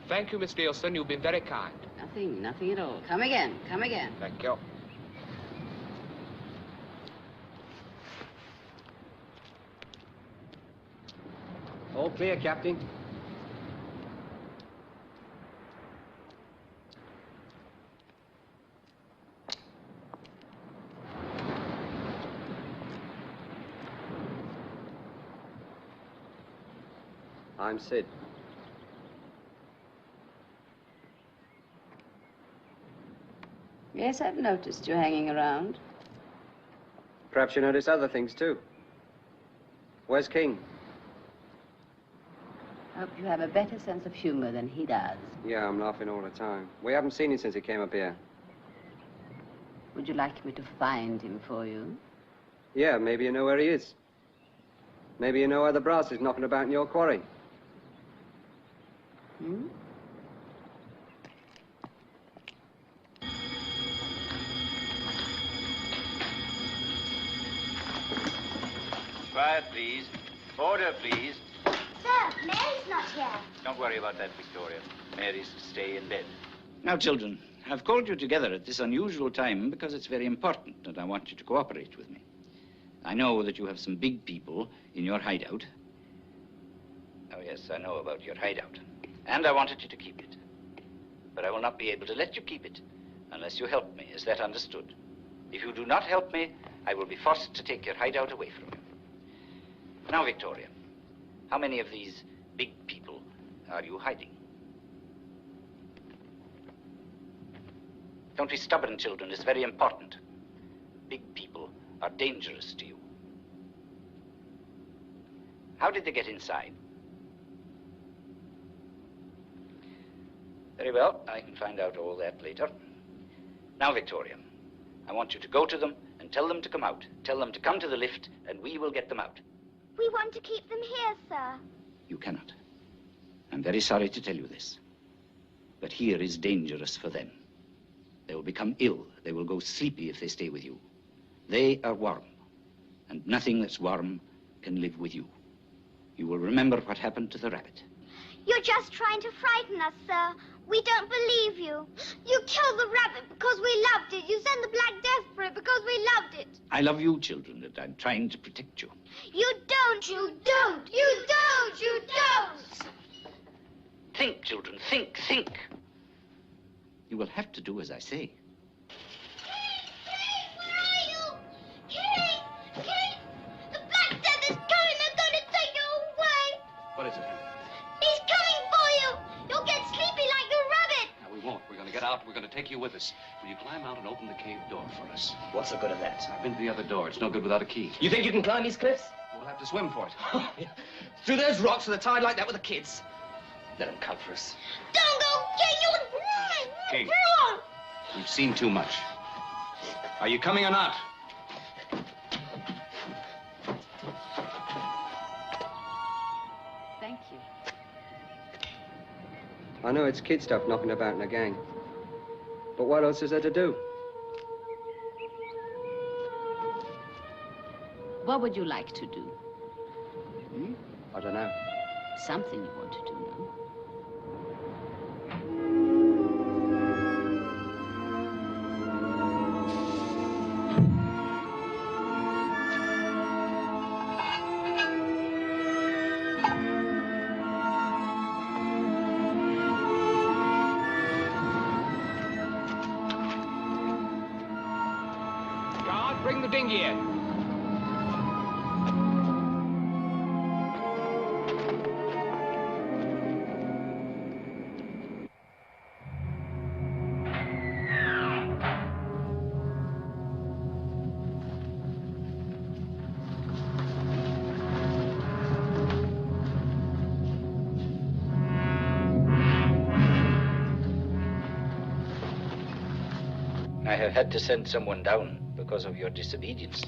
Thank you, Miss Nielsen. You've been very kind. Nothing at all. Come again, come again. Thank you. All clear, Captain. I'm Sid. Yes, I've noticed you hanging around. Perhaps you notice other things, too. Where's King? Hope you have a better sense of humor than he does. Yeah, I'm laughing all the time. We haven't seen him since he came up here. Would you like me to find him for you? Yeah, maybe you know where he is. Maybe you know where the brass is knocking about in your quarry. Hmm? Quiet, please. Order, please. Sir, Mary's not here. Don't worry about that, Victoria. Mary's to stay in bed. Now, children, I've called you together at this unusual time because it's very important, and I want you to cooperate with me. I know that you have some big people in your hideout. Oh, yes, I know about your hideout. And I wanted you to keep it. But I will not be able to let you keep it unless you help me. Is that understood? If you do not help me, I will be forced to take your hideout away from you. Now, Victoria, how many of these big people are you hiding? Don't be stubborn, children. It's very important. Big people are dangerous to you. How did they get inside? Very well. I can find out all that later. Now, Victoria, I want you to go to them and tell them to come out. Tell them to come to the lift, and we will get them out. We want to keep them here, sir. You cannot. I'm very sorry to tell you this. But here is dangerous for them. They will become ill. They will go sleepy if they stay with you. They are warm, and nothing that's warm can live with you. You will remember what happened to the rabbit. You're just trying to frighten us, sir. We don't believe you. You killed the rabbit because we loved it. You sent the Black Death for it because we loved it. I love you, children, and I'm trying to protect you. You don't, you don't, you don't, you don't. Think, children, think, think. You will have to do as I say. Where are you? King! King! The Black Death is coming. They're going to take you away. What is it? He's coming for you. You'll get sleepy like the rabbit. No, we won't. We're going to get out. We're going to take you with us. Will you climb out and open the cave door for us? What's the good of that? I've been to the other door. It's no good without a key. You think you can climb these cliffs? We'll have to swim for it. Through those rocks with a tide like that with the kids? Let them come for us. Don't go, King. You're... King, we've seen too much. Are you coming or not? Thank you. I know it's kid stuff knocking about in a gang. But what else is there to do? What would you like to do? Hmm? I don't know. Something you want to do, no? Guard, bring the dinghy in. I have had to send someone down because of your disobedience.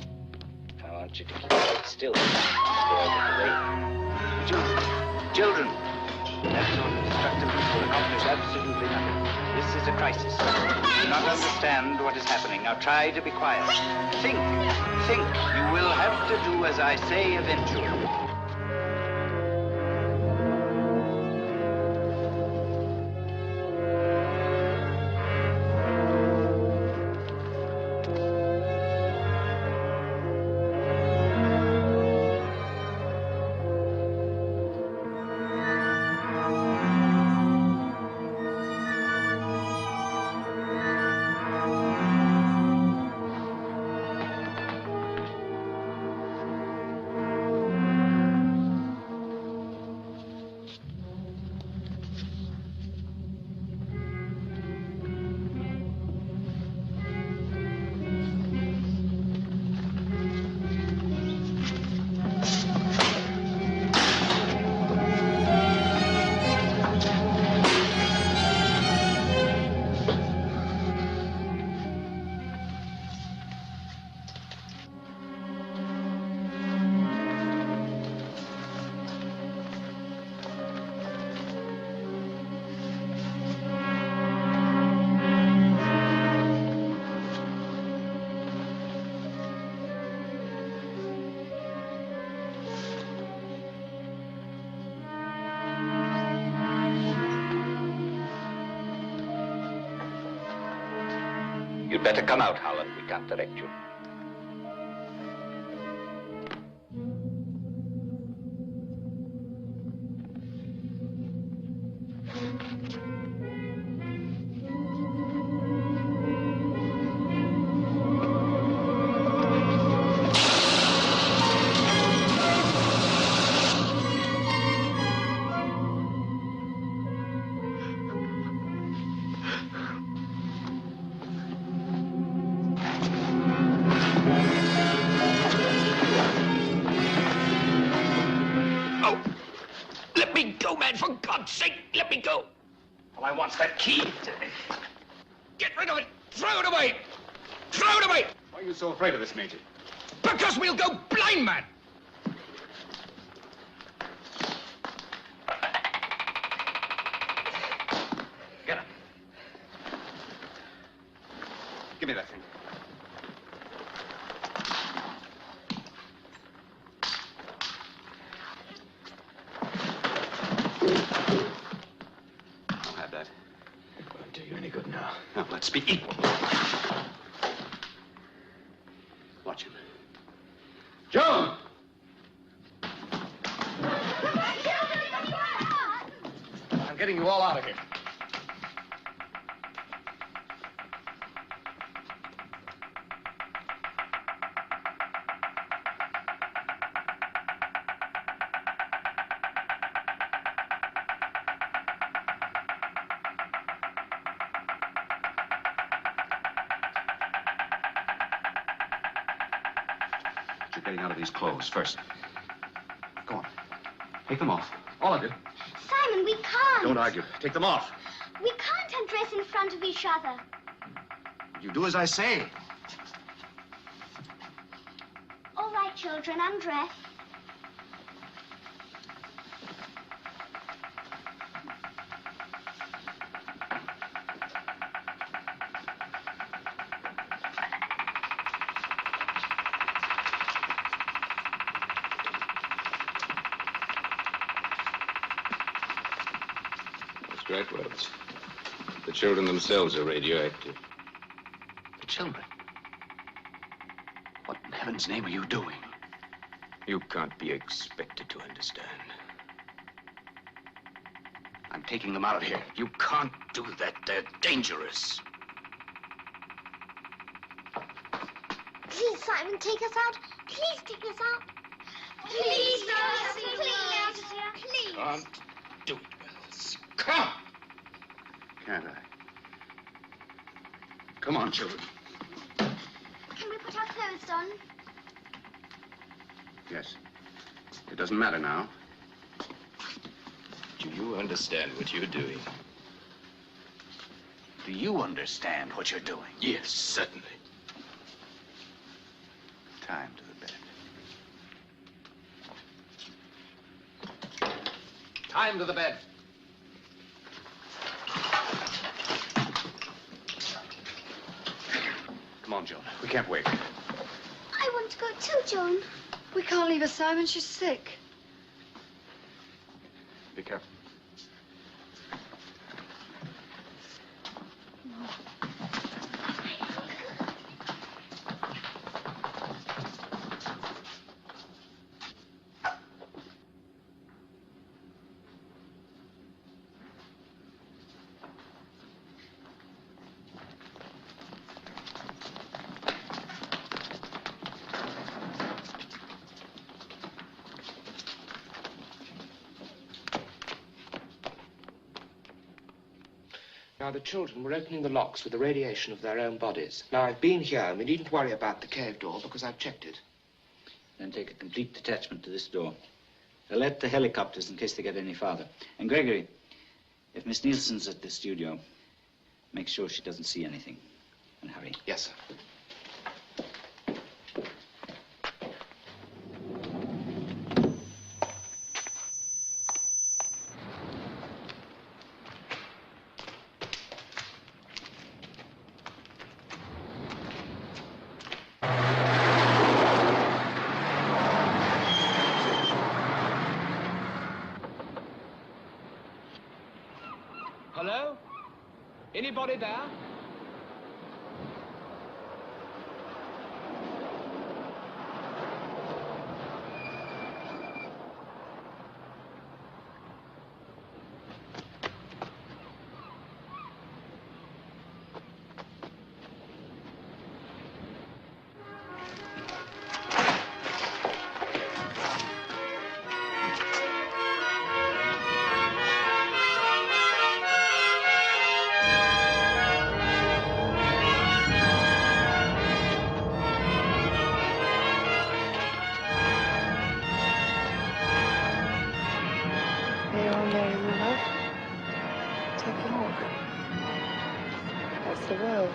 I want you to keep quite still. Stay out of the way. Children, that sort of destructiveness will accomplish absolutely nothing. This is a crisis. You do not understand what is happening. Now try to be quiet. Think, think. You will have to do as I say eventually. You'd better come out, Howland. We can't direct you. For God's sake, let me go. All I want's that key. Get rid of it. Throw it away. Throw it away. Why are you so afraid of this, Major? Because we'll go blind mad. Get up. Give me that thing. Now, let's be equal. Watch him. Joan! I'm getting you all out of here. Getting out of these clothes first. Go on. Take them off. All of you. Simon, we can't. Don't argue. Take them off. We can't undress in front of each other. You do as I say. All right, children, undress. Great words. The children themselves are radioactive. The children? What in heaven's name are you doing? You can't be expected to understand. I'm taking them out of here. You can't do that. They're dangerous. Please, Simon, take us out. Please take us out. Please, please, please. Can't do it, Wells. Come! Can't I? Come on, children. Can we put our clothes on? Yes. It doesn't matter now. Do you understand what you're doing? Do you understand what you're doing? Yes, certainly. Time to the bed. Time to the bed. Come on, Joan. We can't wait. I want to go too, Joan. We can't leave her, Simon. She's sick. Be careful. Now, the children were opening the locks with the radiation of their own bodies. Now, I've been here, and we needn't worry about the cave door because I've checked it. Then take a complete detachment to this door. Alert the helicopters in case they get any farther. And Gregory, if Miss Nielsen's at the studio, make sure she doesn't see anything. And hurry. Yes, sir. Hello? Anybody there? the world.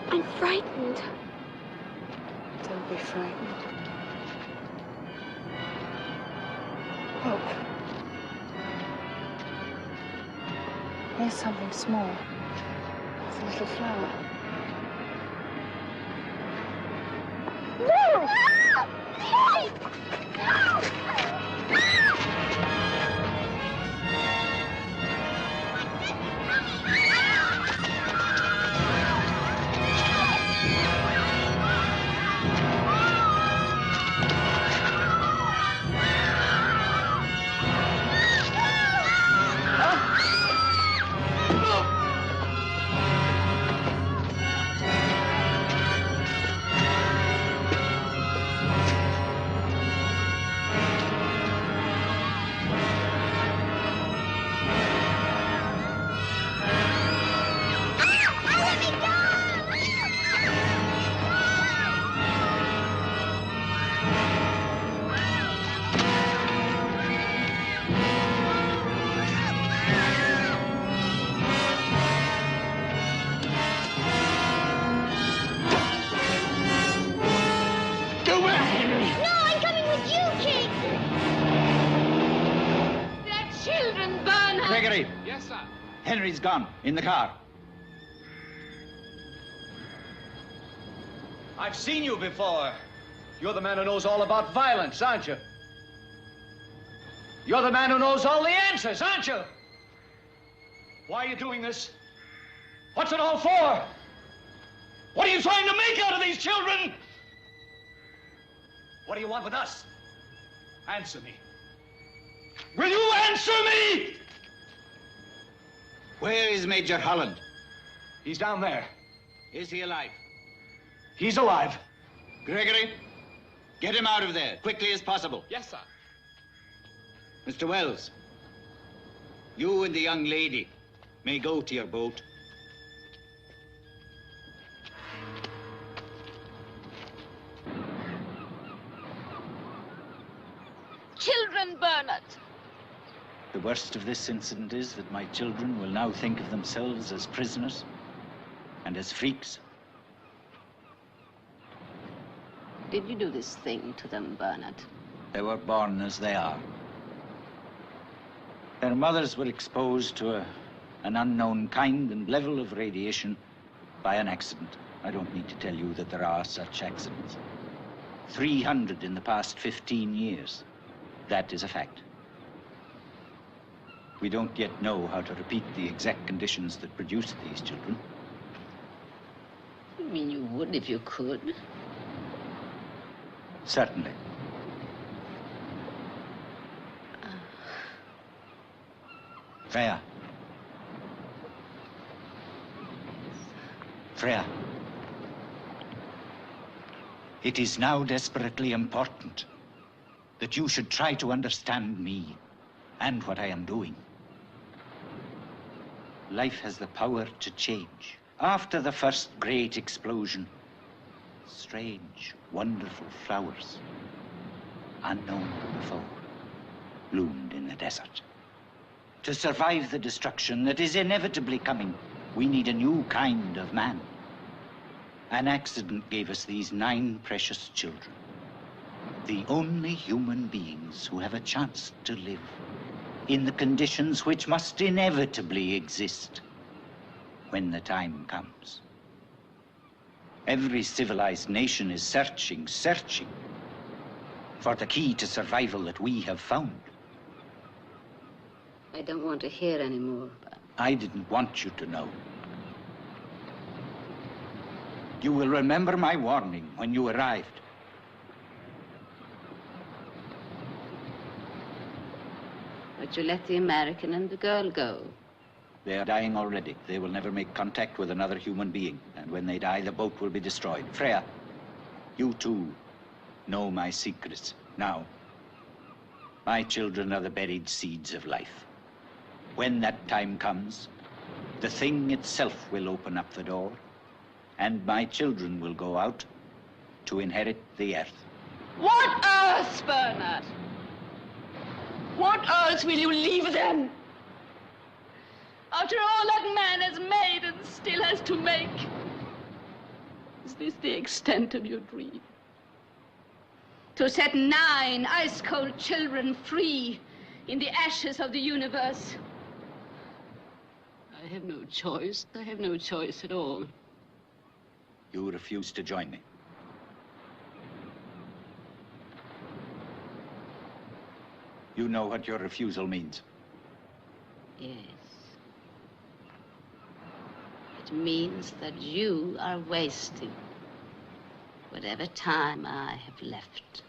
I'm frightened. Don't be frightened. Look. Here's something small. It's a little flower. No! Yes, sir. Henry's gone, in the car. I've seen you before. You're the man who knows all about violence, aren't you? You're the man who knows all the answers, aren't you? Why are you doing this? What's it all for? What are you trying to make out of these children? What do you want with us? Answer me. Will you answer me? Where is Major Holland? He's down there. Is he alive? He's alive. Gregory, get him out of there, quickly as possible. Yes, sir. Mr. Wells, you and the young lady may go to your boat. Children, Bernard. The worst of this incident is that my children will now think of themselves as prisoners and as freaks. Did you do this thing to them, Bernard? They were born as they are. Their mothers were exposed to an unknown kind and level of radiation by an accident. I don't need to tell you that there are such accidents. 300 in the past 15 years. That is a fact. We don't yet know how to repeat the exact conditions that produced these children. You mean you would if you could? Certainly. Freya. Freya. It is now desperately important that you should try to understand me and what I am doing. Life has the power to change. After the first great explosion, strange, wonderful flowers, unknown before, bloomed in the desert. To survive the destruction that is inevitably coming, we need a new kind of man. An accident gave us these 9 precious children, the only human beings who have a chance to live in the conditions which must inevitably exist when the time comes. Every civilized nation is searching for the key to survival that we have found. I don't want to hear anymore. I didn't want you to know. You will remember my warning when you arrived. But you let the American and the girl go. They are dying already. They will never make contact with another human being. And when they die, the boat will be destroyed. Freya, you too know my secrets now. My children are the buried seeds of life. When that time comes, the thing itself will open up the door, and my children will go out to inherit the earth. What earth, Bernard? What earth will you leave them? After all that man has made and still has to make. Is this the extent of your dream? To set 9 ice-cold children free in the ashes of the universe? I have no choice. I have no choice at all. You refuse to join me. You know what your refusal means. Yes. It means that you are wasting whatever time I have left.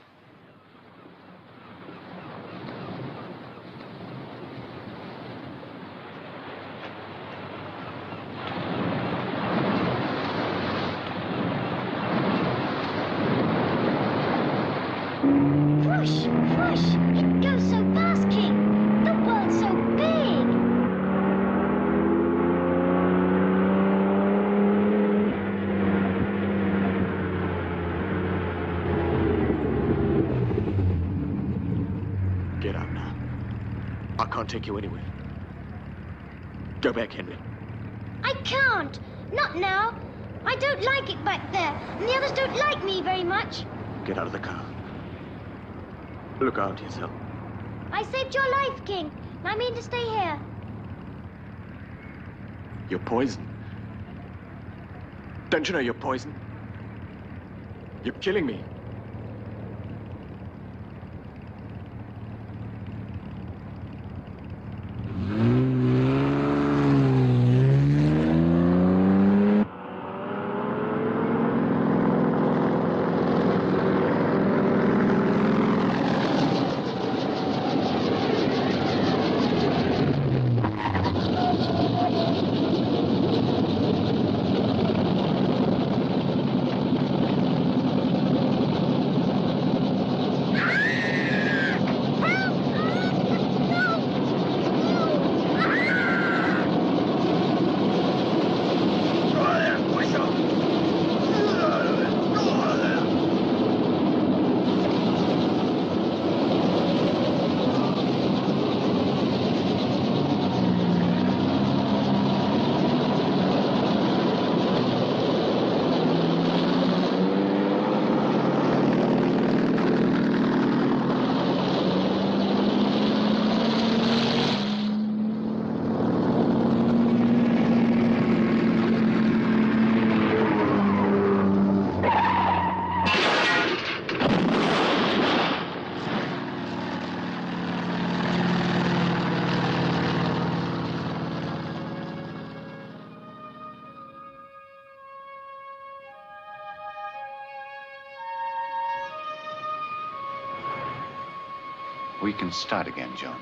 Whoosh, whoosh! It goes so fast, King. The world's so big. Get out now. I can't take you anywhere. Go back, Henry. I can't. Not now. I don't like it back there, and the others don't like me very much. Get out of the car. Look after yourself. I saved your life, King, and I mean to stay here. You're poison. Don't you know you're poison? You're killing me. We can start again, Joan.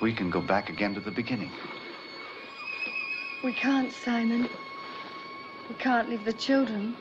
We can go back again to the beginning. We can't, Simon. We can't leave the children.